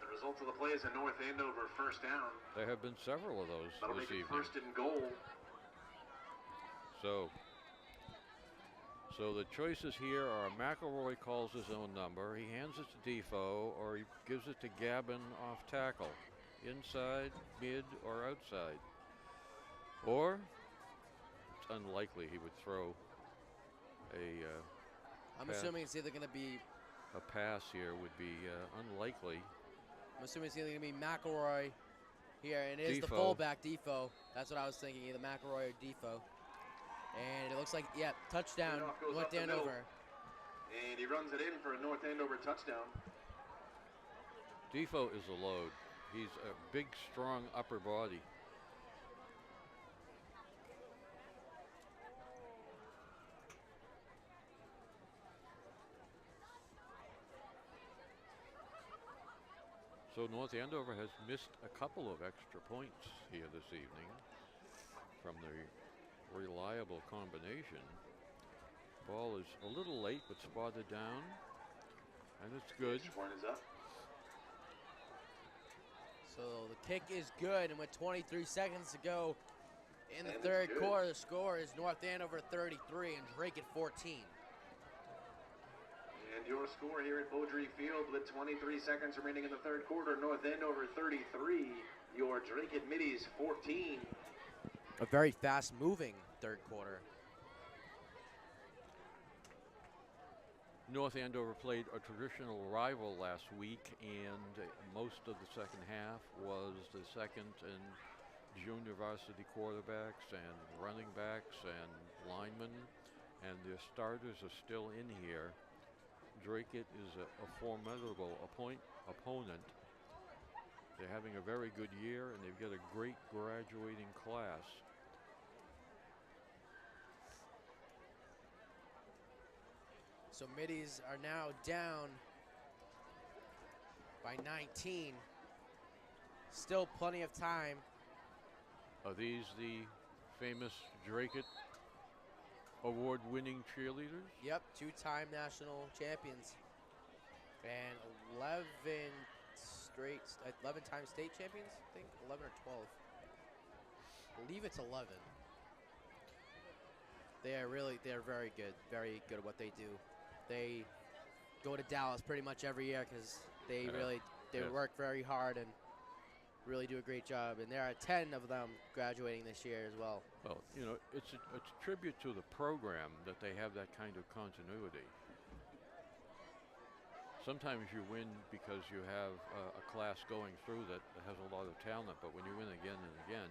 The result of the play is a North Andover first down. There have been several of those That'll this make it evening. first and goal. So the choices here are McElroy calls his own number. He hands it to Defoe, or he gives it to Gavin off tackle. Inside, mid, or outside. Or, it's unlikely he would throw I'm pass. assuming it's either going to be. A pass here would be unlikely. I'm assuming it's either going to be McElroy here, and it is the Defoe. fullback, Defoe. That's what I was thinking, either McElroy or Defoe. And it looks like, yeah, touchdown, Handoff goes North up the middle. Andover. And he runs it in for a North Andover touchdown. Defoe is a load. He's a big, strong upper body. So North Andover has missed a couple of extra points here this evening from the reliable combination. Ball is a little late, but spotted down, and it's good. Point is up. So the kick is good, and with 23 seconds to go in the And it's third good. quarter, the score is North Andover 33 and Drake at 14. And your score here at Beaudry Field with 23 seconds remaining in the third quarter, North Andover 33, your Drake at Middies 14. A very fast-moving third quarter. North Andover played a traditional rival last week, and most of the second half was the second and junior varsity quarterbacks and running backs and linemen, and their starters are still in here. Drake is a formidable opponent. They're having a very good year, and they've got a great graduating class. So Middies are now down by 19. Still plenty of time. Are these the famous Drake award-winning cheerleaders? Yep, two-time national champions. And 11 time state champions, I think, 11 or 12. I believe it's 11. They're very good at what they do. They go to Dallas pretty much every year because they work very hard and really do a great job. And there are 10 of them graduating this year as well. Well, you know, it's a tribute to the program that they have that kind of continuity. Sometimes you win because you have a class going through that has a lot of talent, but when you win again and again.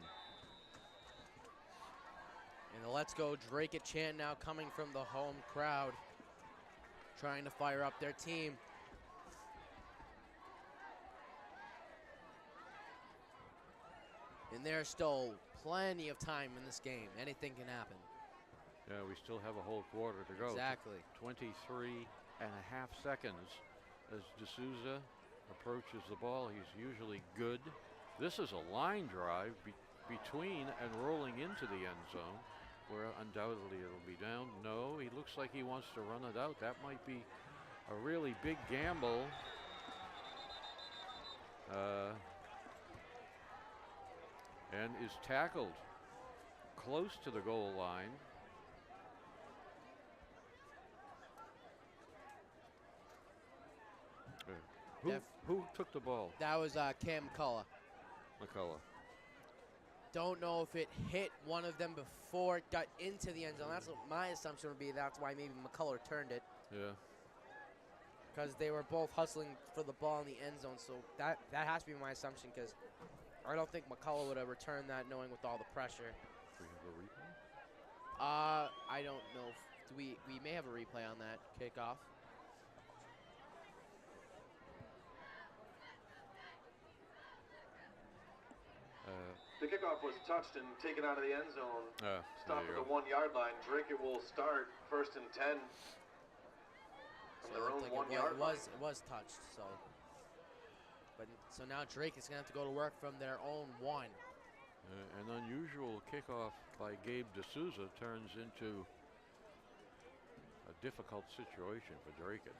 And the Let's Go Drake It chant now coming from the home crowd, trying to fire up their team. And there's still plenty of time in this game. Anything can happen. Yeah, we still have a whole quarter to go. Exactly. 23 and a half seconds as D'Souza approaches the ball. He's usually good. This is a line drive between and rolling into the end zone, where undoubtedly it'll be down. No, he looks like he wants to run it out. That might be a really big gamble. And is tackled close to the goal line. Who took the ball? That was Cam McCullough. McCullough. Don't know if it hit one of them before it got into the end zone. That's what my assumption would be. That's why maybe McCullough turned it. Yeah. Because they were both hustling for the ball in the end zone. So that has to be my assumption, because I don't think McCullough would have returned that knowing with all the pressure. Do we have a replay? I don't know. We may have a replay on that kickoff. The kickoff was touched and taken out of the end zone. Stop at the 1 yard line. Drake it will start first and 10 from their own 1 yard line. It was touched. So now Drake is gonna have to go to work from their own 1. An unusual kickoff by Gabe D'Souza turns into a difficult situation for Draken.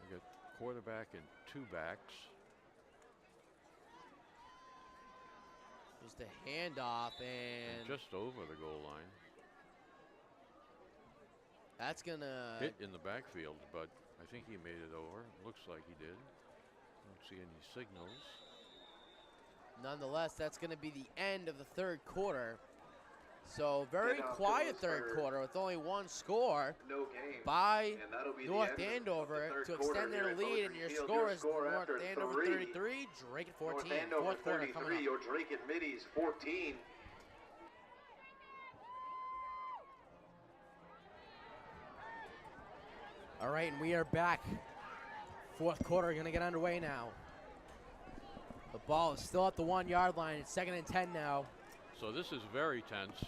We got quarterback and two backs. Just a handoff, and Just over the goal line. that's gonna Hit in the backfield, but I think he made it over. Looks like he did. Don't see any signals. nonetheless, that's gonna be the end of the third quarter. So very Kickoff quiet goes third for quarter with only one score No game. by And that'll be the North end of Andover the to third quarter extend their here at lead, and Beaudry your Field. score is North after Andover 3. 33, Drake at 14. North Andover Fourth quarter 33, coming up. Drake at Middies 14. All right, and we are back. Fourth quarter gonna get underway now. The ball is still at the 1 yard line. It's 2nd and 10 now. So this is very tense.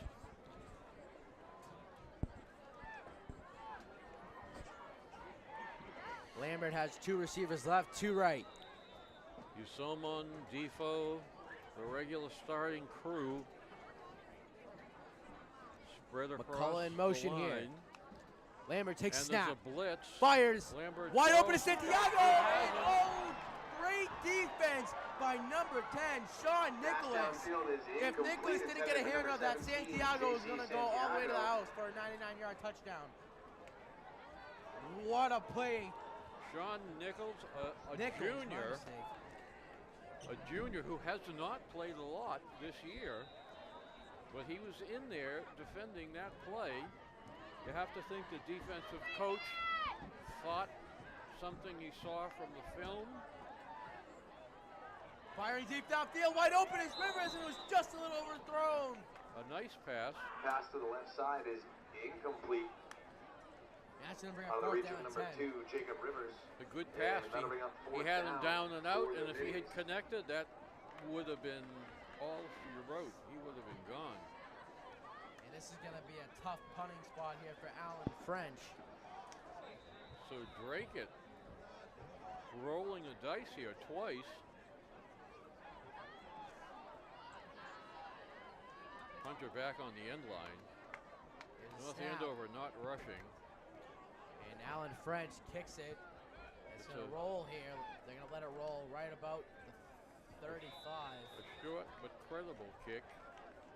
Lambert has 2 receivers left, 2 right. Usomon, Defoe, the regular starting crew spread across McCullough in motion the here. line. Lambert takes And snap. there's a blitz. Fires. Lambert Wide open to throws. Santiago. And oh, great defense by number 10, Sean Nicholas. Downfield is If incomplete. Nicholas didn't get a Intended for hand on that, number 17, Santiago is JC going to go all the way to the Santiago. house for a 99-yard touchdown. What a play. Sean Nichols, a Nichols, my junior, mistake. a junior who has not played a lot this year, but he was in there defending that play. You have to think the defensive coach thought something he saw from the film. Firing deep downfield, wide open is Rivers, and it was just a little overthrown. A nice pass. Pass to the left side is incomplete. That's going to bring Out up of the 4th reach down of and number 10. 2, Jacob Rivers. A good Yeah, pass. that'll bring up He fourth had him down and out, for and the if he had Middies. connected, that would have been all she wrote. He would have been gone. And this is going to be a tough punting spot here for Alan French. So Drake rolling the dice here twice. Hunter back on the end line. There's a North snap. Andover not rushing. And Alan French kicks it. It's It's going to a- roll here. They're going to let it roll right about the 35. A short but credible kick,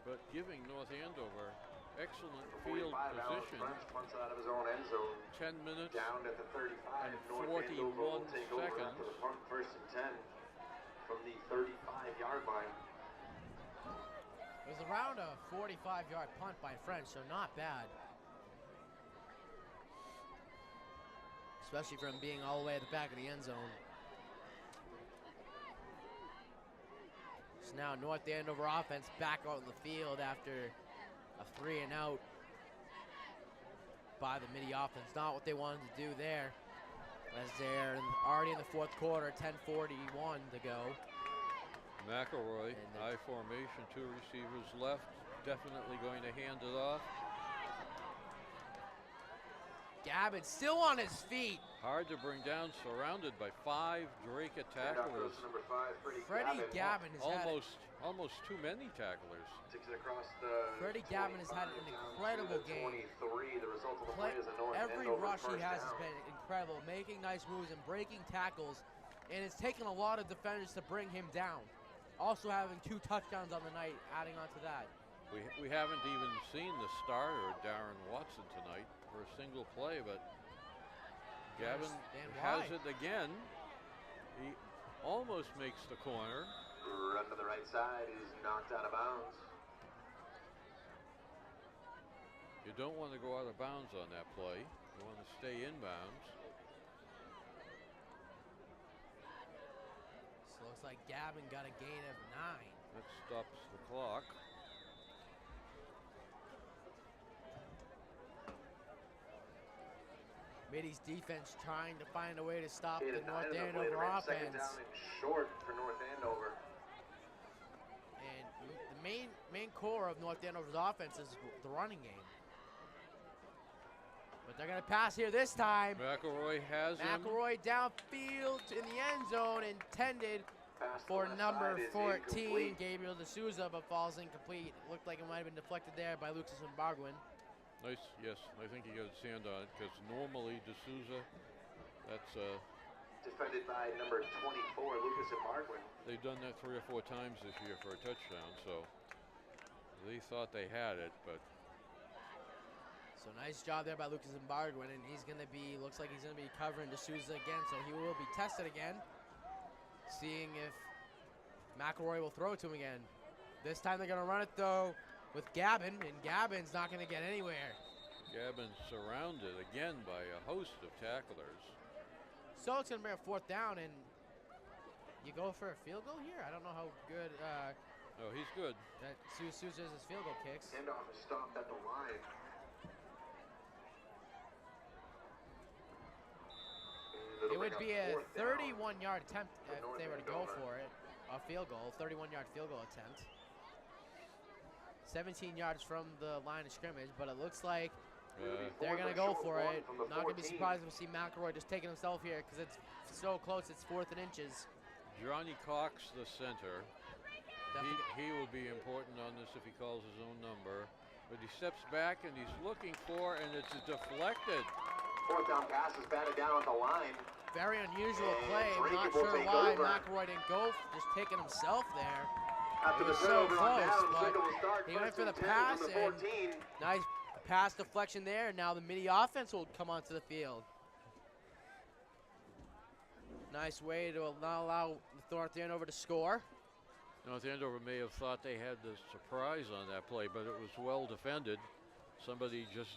but giving North Andover excellent field 45, Alan position. French punts it out of his own end zone. 10 minutes. Down at the 35. And North 41 Andover will take over seconds. after the punt, 1st and 10 from the 35-yard line. It was around a 45-yard punt by French, so not bad. Especially from being all the way at the back of the end zone. So now North Andover offense back out in the field after a 3-and-out by the Midi offense. Not what they wanted to do there, as they're already in the 4th quarter, 10:41 to go. McElroy, And then- high formation, 2 receivers left. Definitely going to hand it off. Gavin still on his feet. Hard to bring down, surrounded by 5 Drake Handoff tacklers. goes to number 5, Freddie Gavin has had Almost too many tacklers. Takes it across the Freddie Gavin has had an 25 down to incredible the game. 23. The result of the play is a North Every Andover rush he first has down. been incredible, making nice moves and breaking tackles, and it's taken a lot of defenders to bring him down. Also having 2 touchdowns on the night, adding on to that. We haven't even seen the starter, Darren Watson, tonight for a single play, but Gavin understand has why. it again. He almost makes the corner. Run to the right side is knocked out of bounds. You don't want to go out of bounds on that play. You want to stay inbounds. So looks like Gavin got a gain of 9. That stops the clock. Midi's defense trying to find a way to stop Eight the and North 9 on the play. Andover They ran second offense. down and short for North Andover. And the main core of North Andover's offense is the running game. But they're going to pass here this time. McElroy has him. McElroy downfield in the end zone, intended Pass to for the left number side is 14, incomplete. Gabriel D'Souza, but falls incomplete. Looked like it might have been deflected there by Lucas Mbarguin. Nice, yes. I think he got his hand on it because normally D'Souza, that's Defended by number 24, Lucas Embargwin. they've done that 3 or 4 times this year for a touchdown, so they thought they had it, but So nice job there by Lucas Embargwin, and he's going to be, looks like he's going to be covering D'Souza again, so he will be tested again, seeing if McElroy will throw it to him again. This time they're going to run it, though, with Gavin, and Gavin's not going to get anywhere. Gavin's surrounded again by a host of tacklers. So it's going to bring a 4th down, and you go for a field goal here? I don't know how good Oh, he's good. that Souza is his field goal kicks. Handoff is stopped at the line. And It would be a 4th down. 31-yard attempt for if North they were to go Andover. for it. A field goal, 31-yard field goal attempt. 17 yards from the line of scrimmage, but it looks like they're going to go for it. Not going to be surprised if we see McElroy just taking himself here because it's so close. It's 4th and inches. Johnny Cox, the center. Definitely- He will be important on this if he calls his own number. But he steps back and he's looking for, and it's deflected. 4th down pass is batted down at the line. Very unusual And play. I'm Drake not will sure take why over. McElroy didn't go, just taking himself there. After It the was so turnover on close, down, but Siegel will start he went 1st for the and 10 pass from the and 14. nice pass deflection there. Now the mini offense will come onto the field. Nice way to not allow North Andover to score. North Andover may have thought they had the surprise on that play, but it was well defended. Somebody just,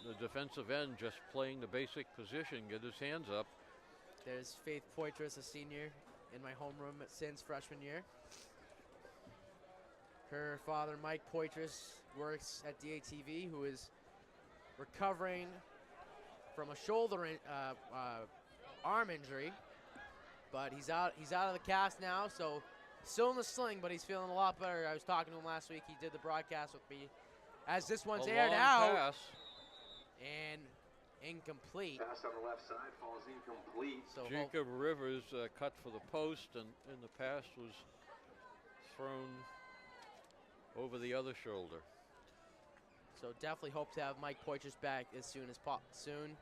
the defensive end, just playing the basic position, get his hands up. There's Faith Poitras, a senior in my homeroom since freshman year. Her father, Mike Poitras, works at DATV, who is recovering from a arm injury, but he's out of the cast now, so still in the sling, but he's feeling a lot better. I was talking to him last week. He did the broadcast with me. As this one's A aired long out, pass. and incomplete. Pass on the left side falls incomplete. So Jacob Rivers cut for the post, and the pass was thrown over the other shoulder. So definitely hope to have Mike Poitras back as soon as soon.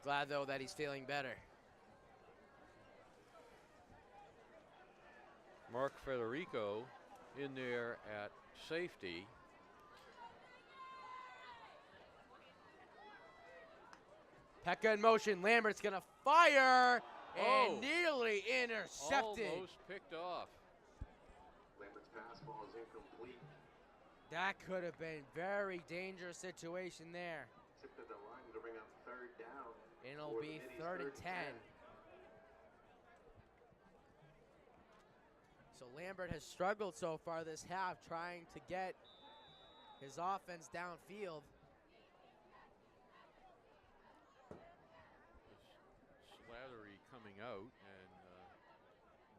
Glad though that he's feeling better. Mark Federico in there at safety. Pekka in motion. Lambert's gonna fire Oh. and nearly intercepted. Almost picked off. Lambert's pass falls incomplete. That could have been very dangerous situation there. Tipped at the line to bring up 3rd down. And it'll for the be Middies, 3rd and 10. So Lambert has struggled so far this half trying to get his offense downfield. Slattery coming out and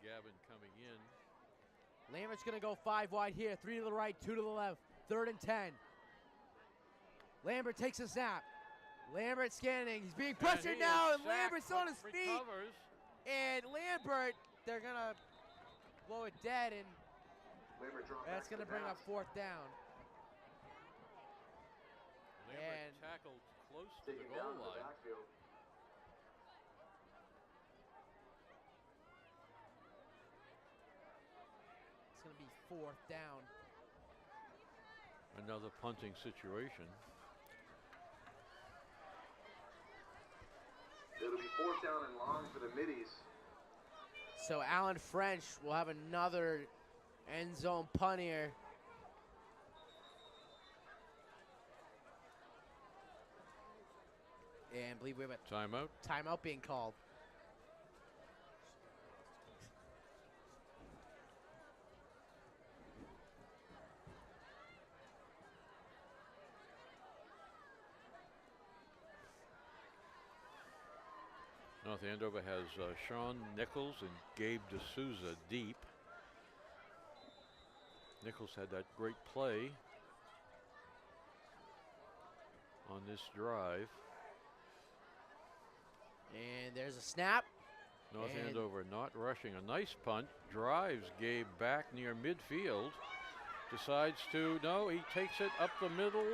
Gavin coming in. Lambert's gonna go 5 wide here, 3 to the right, 2 to the left, 3rd and 10. Lambert takes a snap. Lambert scanning, he's being pressured he now, is and Lambert's sacked, on but his feet. recovers. And Lambert, they're gonna blow it dead, and Lambert dropped that's back gonna to bring pass. up 4th down. Lambert And- tackled close to the Taking goal down to the line. backfield. It's gonna be 4th down. Another punting situation. It'll be 4th down and long for the Middies. So Alan French will have another end zone punt here. And I believe we have a Timeout. timeout being called. North Andover has Sean Nichols and Gabe D'Souza deep. Nichols had that great play on this drive. And there's a snap. North And- Andover not rushing. A nice punt. Drives Gabe back near midfield. decides to, no, he takes it up the middle.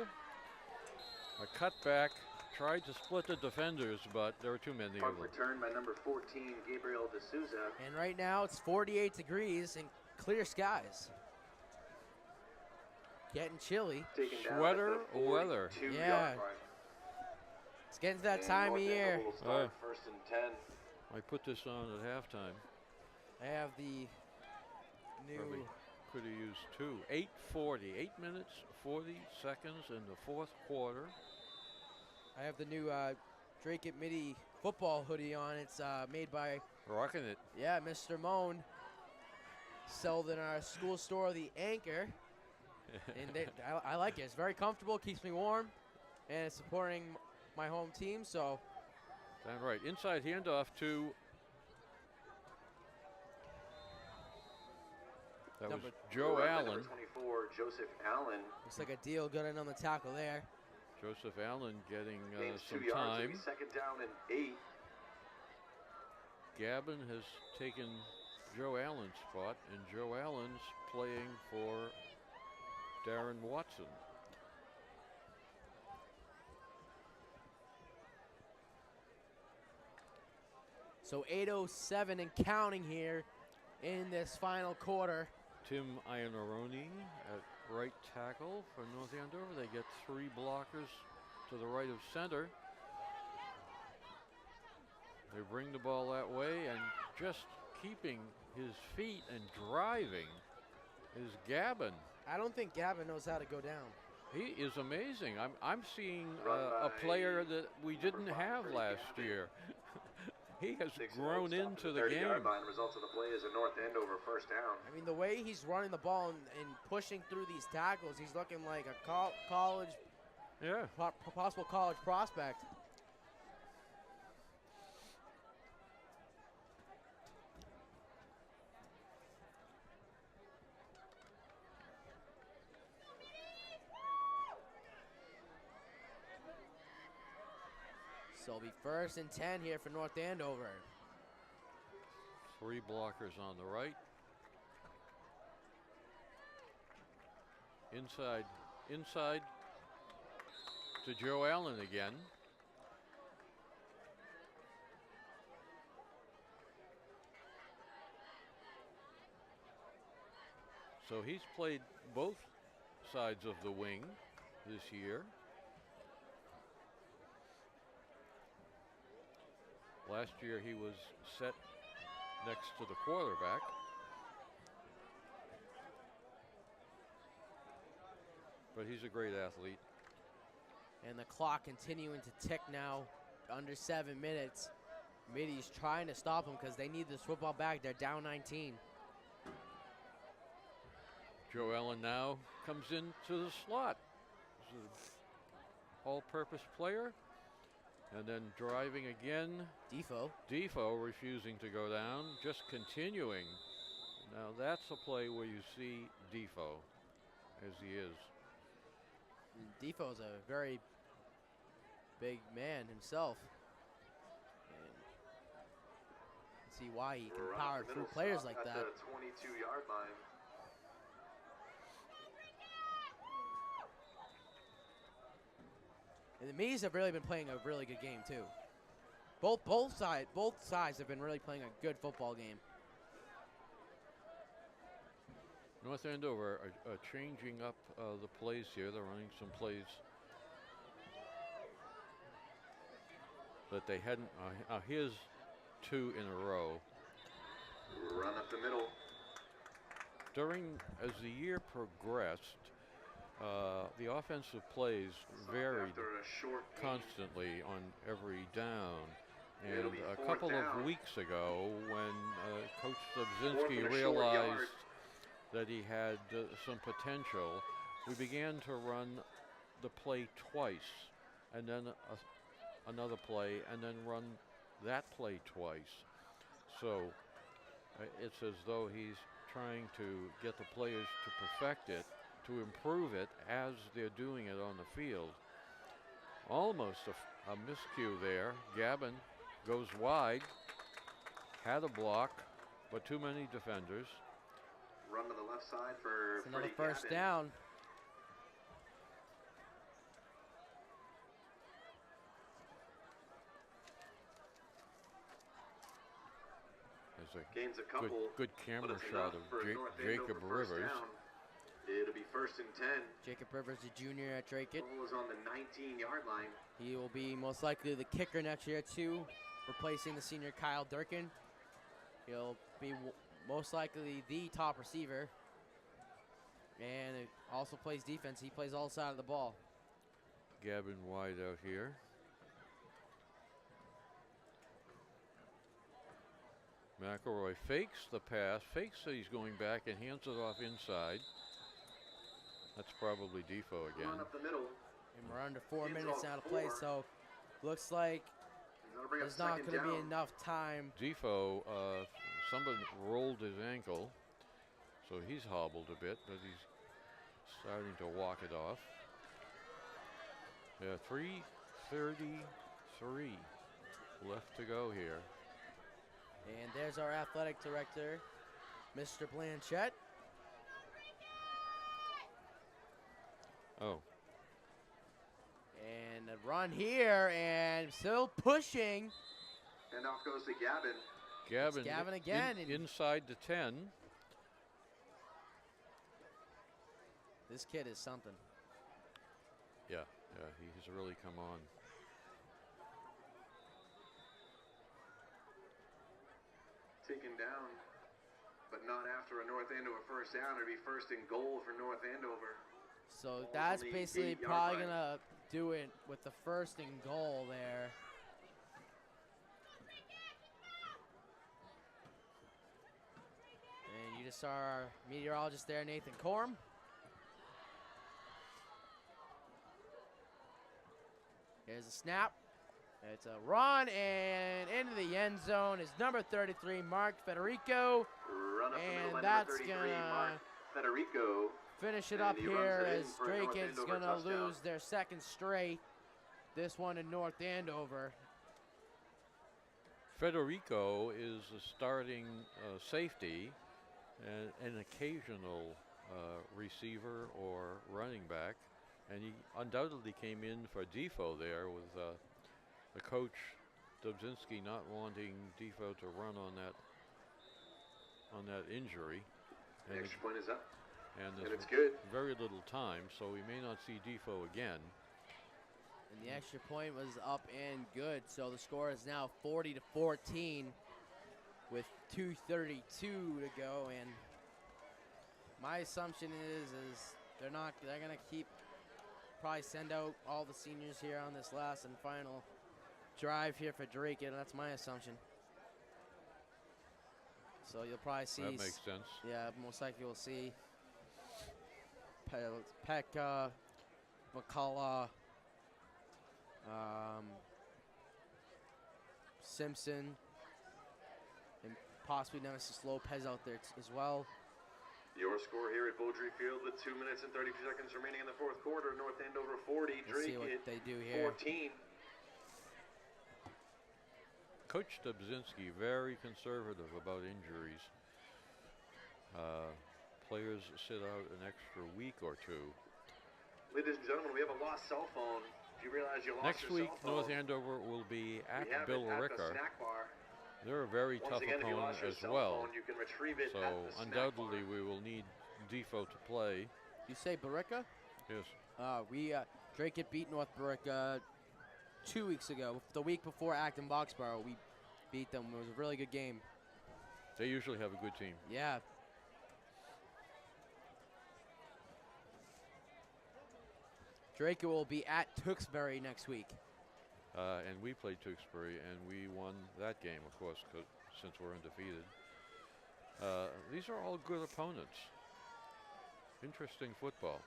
A cutback, tried to split the defenders, but there were too many Punt of them. return by number 14, Gabriel D'Souza. And right now it's 48 degrees and clear skies. Getting chilly. Taken down Sweater at the weather. 42-yard Yeah. line. It's getting to that And time of North year. Andover will start first and 10. I put this on at halftime. I have the Probably new. could have used 2. 8:40, 8 minutes, 40 seconds in the fourth quarter. I have the new Drake at Midi football hoodie on. It's made by Rocking it. Mr. Moan. Sold in our school store, the Anchor. And I like it. It's very comfortable, keeps me warm, and it's supporting my home team. So Damn right. Inside handoff to. That was Joe Run by Allen. Number 24, Joseph Allen. looks like a deal good in on the tackle there. Joseph Allen getting Gains 2 some yards. It'll time. be second down and 8. Gavin has taken Joe Allen's spot, and Joe Allen's playing for Darren Watson. So 8:07 and counting here in this final quarter. Tim Iannarone at right tackle for North Andover. They get 3 blockers to the right of center. They bring the ball that way, and just keeping his feet and driving is Gavin. I don't think Gavin knows how to go down. He is amazing. I'm seeing Run a by player that we didn't number 5, have Brady last Gavin. year. He has 6 grown stop into to the 30-yard game. line. Results of the play is a North Andover first down. I mean, the way he's running the ball and pushing through these tackles, he's looking like a college, Yeah. possible college prospect. So it'll be first and 10 here for North Andover. 3 blockers on the right. Inside to Joe Allen again. So he's played both sides of the wing this year. Last year he was set next to the quarterback. But he's a great athlete. And the clock continuing to tick now, under 7 minutes. Midi's trying to stop them because they need this football back. They're down 19. Joe Allen now comes into the slot. He's an all-purpose player. And then driving again. Defoe refusing to go down, just continuing. Now that's a play where you see Defoe, as he is. Defoe's a very big man himself. And you can see why he can power through players like that. At the 22-yard line. And the Midis have really been playing a really good game too. Both sides have been really playing a good football game. North Andover are changing up the plays here. They're running some plays that they hadn't. Here's 2 in a row. Run up the middle. As the year progressed, the offensive plays varied After a short gain. constantly on every down. And It'll be a fourth couple down. of weeks ago, when Coach Fourth Stubzinski and a short realized yard. that he had some potential, we began to run the play twice, and then another play, and then run that play twice. So it's as though he's trying to get the players to perfect it, to improve it as they're doing it on the field. Almost a miscue there. Gavin goes wide, had a block, but too many defenders. Run to the left side for It's another Freddie first Gavin. down. There's a Gains a couple. good but camera it's shot enough of for North Jacob Andover first Rivers. down. It'll be 1st and 10. Jacob Rivers, the junior at Drake. Ball is on the 19-yard line. He will be most likely the kicker next year too, replacing the senior Kyle Durkin. He'll be most likely the top receiver, and it also plays defense. He plays all sides of the ball. Gavin wide out here. McElroy fakes the pass, fakes that he's going back, and hands it off inside. That's probably Defoe again. Run up the middle. And we're under 4 Gains minutes on now to play, 4. so looks like That'll bring up there's not 2nd going to be down. enough time. Defoe, somebody rolled his ankle, so he's hobbled a bit, but he's starting to walk it off. Yeah, 3:33 left to go here. And there's our athletic director, Mr. Blanchett. Oh, And a run here, and still pushing. And off goes to Gavin. Gavin, Gavin again, and- inside the 10. This kid is something. Yeah, he's really come on. Taken down, but not after a North Andover first down. It'll be 1st and goal for North Andover. So Ball's that's on the basically 8-yard probably line. going to do it with the 1st and goal there. And you just saw our meteorologist there, Nathan Corum. Here's a snap. It's a run, and into the end zone is number 33, Mark Federico. Run up the middle by And that's number 33, gonna Mark Federico. finish it And up he runs here it in as for a Drake North is Andover going to touchdown. lose their 2nd straight. This one in North Andover. Federico is a starting safety and an occasional receiver or running back, and he undoubtedly came in for Defoe there with the coach Dubzinski not wanting Defoe to run on that injury. The And extra point is up, and and there's it's good. very little time, so we may not see Defoe again. And the extra point was up and good. So the score is now 40-14 with 2:32 to go. And my assumption is they're gonna probably send out all the seniors here on this last and final drive here for Drake, and that's my assumption. So you'll probably see. That makes sense. Yeah, most likely we'll see Peck, McCullough, Simpson, and possibly Nemesis Lopez out there as well. Your score here at Beaudry Field with 2 minutes and 32 seconds remaining in the 4th quarter. North Andover 40, Let's see Drake what at they do here. 14. Coach Dubzinski very conservative about injuries. Players sit out an extra week or two. Ladies and gentlemen, we have a lost cell phone. If you realize you lost Next your week, cell phone, North Andover will be at we have Bill it at the Ricker. snack bar. They're a very Once tough again, if you opponent lost your as cell well. phone, you can retrieve it So at the snack undoubtedly bar. we will need Defoe to play. You say Barica? Yes. Drake had beat North Barica 2 weeks ago. The week before Acton Boxborough, we beat them. It was a really good game. They usually have a good team. Yeah. Drake will be at Tewksbury next week. And we played Tewksbury, and we won that game, of course, since we're undefeated. These are all good opponents. Interesting football.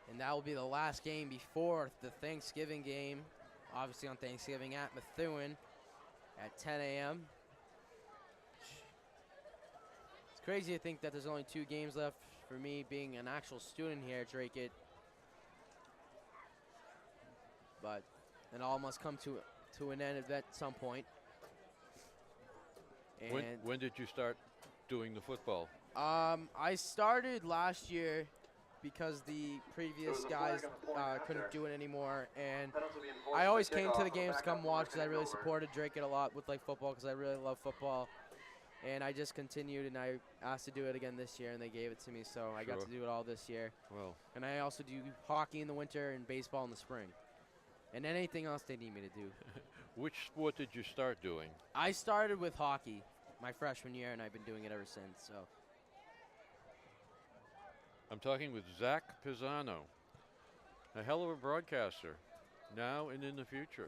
And that will be the last game before the Thanksgiving game. Obviously on Thanksgiving at Methuen at 10 a.m. It's crazy to think that there's only 2 games left for me being an actual student here at Drake. But it all must come to an end at some point. And When did you start doing the football? I started last year because the previous guys couldn't do it anymore, and I always came to the games to come watch because I really supported Drake a lot with like football because I really love football, and I just continued and I asked to do it again this year and they gave it to me, so I got to do it all this year. Well, and I also do hockey in the winter and baseball in the spring, and anything else they need me to do. which sport did you start doing? I started with hockey my freshman year and I've been doing it ever since. So. I'm talking with Zach Pisano, a hell of a broadcaster, now and in the future.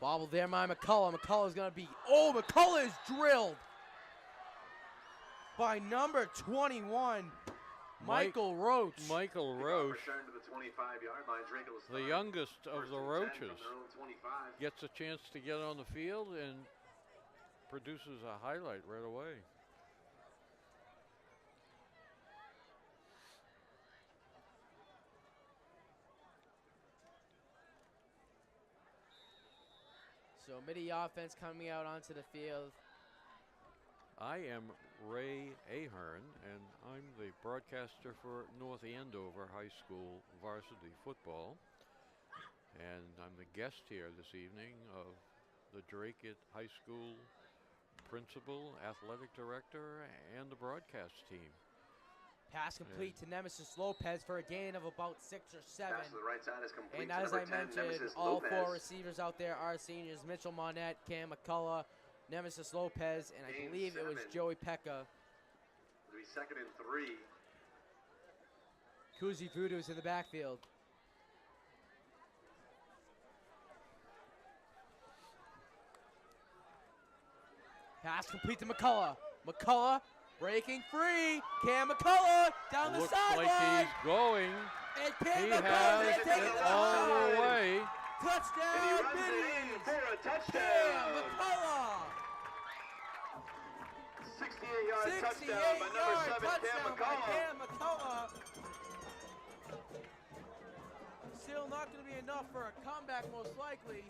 Bobble there by McCullough. McCullough's going to be, McCullough is drilled by number 21, Michael Roach. Michael Roach, Return to the 25-yard line. Drake will the start. youngest of First the and 10 Roaches, from their own 25. gets a chance to get on the field and produces a highlight right away. So midi offense coming out onto the field. I am Ray Ahern, and I'm the broadcaster for North Andover High School varsity football. And I'm the guest here this evening of the Drake High School principal, athletic director, and the broadcast team. Pass complete to Nemesis Lopez for a gain of about 6 or 7. Pass to the right side is complete. And to as number I 10, mentioned, Nemesis all Lopez. 4 receivers out there are seniors. Mitchell Monette, Cam McCullough, Nemesis Lopez, and I Gain believe it was 7. Joey Pekka. It'll be 2nd and 3. Kuzi Voodoo's in the backfield. Pass complete to McCullough. McCullough breaking free. Cam McCullough down the Looks sideline. like he's going. And Cam He McCullough has is taking it the all touchdown. the way. And he Touchdown, runs it in Biddies. for a Cam touchdown. McCullough. 68-yard touchdown 68 by number yard 7, Cam touchdown by McCullough. Cam McCullough. Still not going to be enough for a comeback, most likely.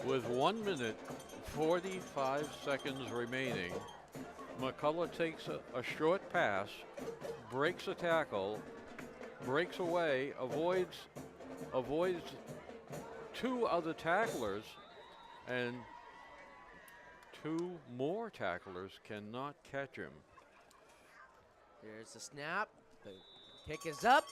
With 1 minute, 45 seconds remaining, McCullough takes a short pass, breaks a tackle, breaks away, avoids 2 other tacklers, and 2 more tacklers cannot catch him. Here's the snap. The kick is up.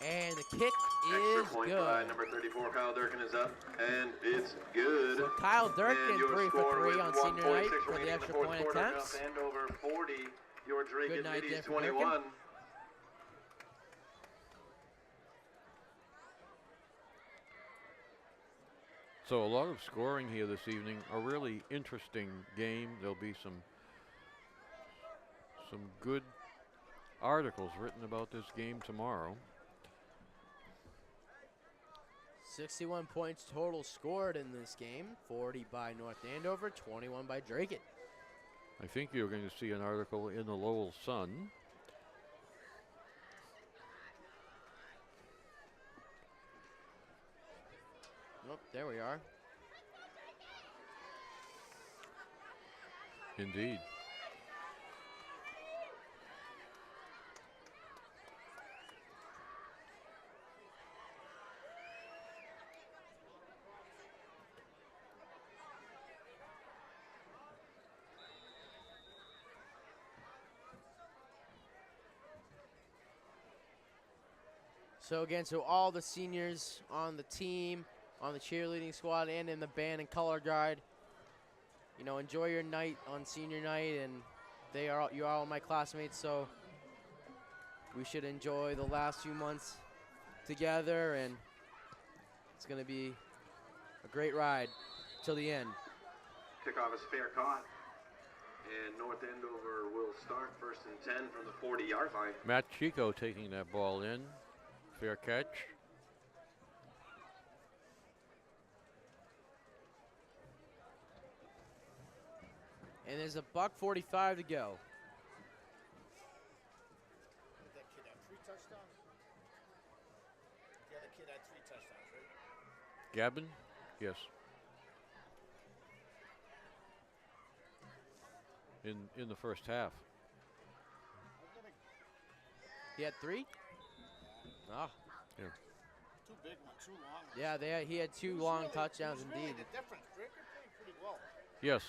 And the kick Extra is point by good. number 34, Kyle Durkin is up, and it's good. So Kyle Durkin, And your 3 score for 3 with on senior 1:46 night for remaining the in extra fourth point quarter, attempts. North Andover 40, your Drake Good and night Middies there for Durkin. 21. So a lot of scoring here this evening. A really interesting game. There'll be some good articles written about this game tomorrow. 61 points total scored in this game. 40 by North Andover, 21 by Drake. I think you're going to see an article in the Lowell Sun. Nope, there we are. Indeed. So again, so all the seniors on the team, on the cheerleading squad, and in the band and color guard, you know, enjoy your night on senior night, and you are all my classmates, so we should enjoy the last few months together, and it's going to be a great ride till the end. Kickoff is fair caught, and North Andover will start 1st and 10 from the 40-yard line. Matt Chico taking that ball in. Fair catch. And there's a $1:45 to go. That kid had 3 touchdowns? The other kid had 3 touchdowns, right? Gavin? Yes. in the first half. He had 3? Oh. Yeah. Too big one, too long. Yeah, he had 2 long touchdowns It was really indeed. the difference. Draker played pretty well. Yes.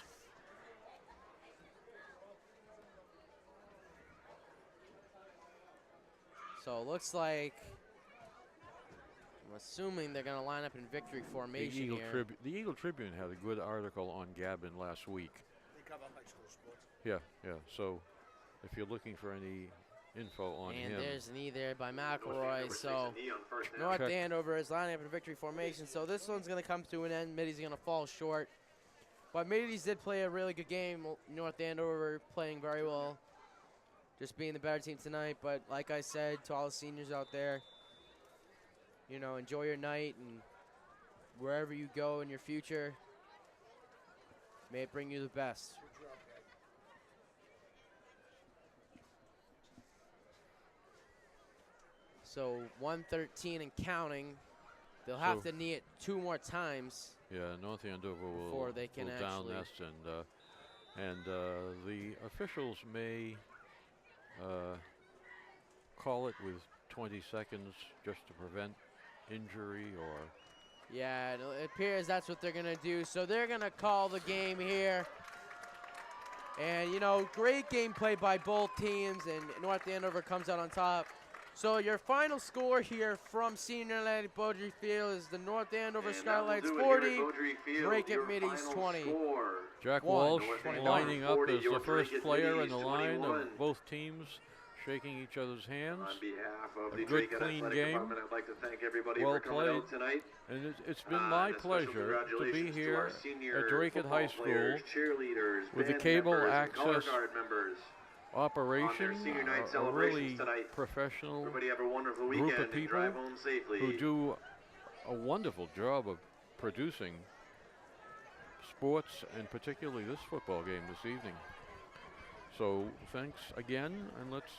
So it looks like, I'm assuming they're going to line up in victory formation here. The Eagle Tribune had a good article on Gavin last week. They cover high school sports. Yeah. So if you're looking for any info on him. And there's a knee there by McElroy. So Takes a knee on first down. North Andover is lining up in victory formation. So this one's going to come to an end. Middy's going to fall short. But Middy's did play a really good game. North Andover playing very well. Just being the better team tonight. But like I said to all the seniors out there, you know, enjoy your night, and wherever you go in your future, may it bring you the best. Good job, Greg. So 113 and counting. They'll have to knee it 2 more times. Yeah, North Andover Before will, they can will down actually- nest, and the officials may call it with 20 seconds just to prevent injury or. Yeah, it appears that's what they're going to do. So they're going to call the game here. And, you know, great game played by both teams, and North Andover comes out on top. So your final score here from Senior Night at Beaudry Field is the North Andover Skylights 40, Drake at Middy's 20. Jack One. Walsh 21. lining up 40, as your the first Drake at player in Middy's the line 21. of both teams, shaking each other's hands. On behalf of A the good, Drake clean Athletic game. Department, I'd like to thank everybody Well for coming out played. tonight. And it's been my And a special pleasure to be congratulations to here our senior at Drake football High School players, cheerleaders, with the band cable members, and color access guard members. operation, senior night a celebrations really tonight. professional Everybody have a wonderful group weekend of and people drive home safely. who do a wonderful job of producing sports, and particularly this football game this evening. So thanks again, and let's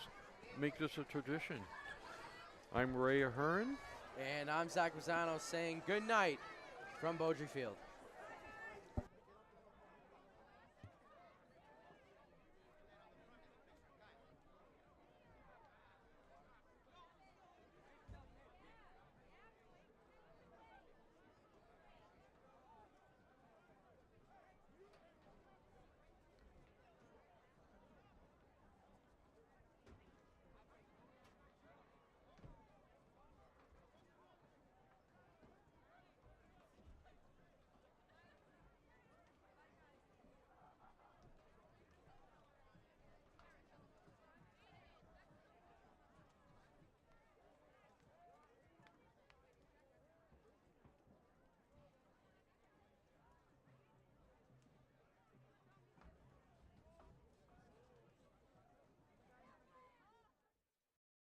make this a tradition. I'm Ray Ahern. And I'm Zach Rosano saying good night from Beaudry Field.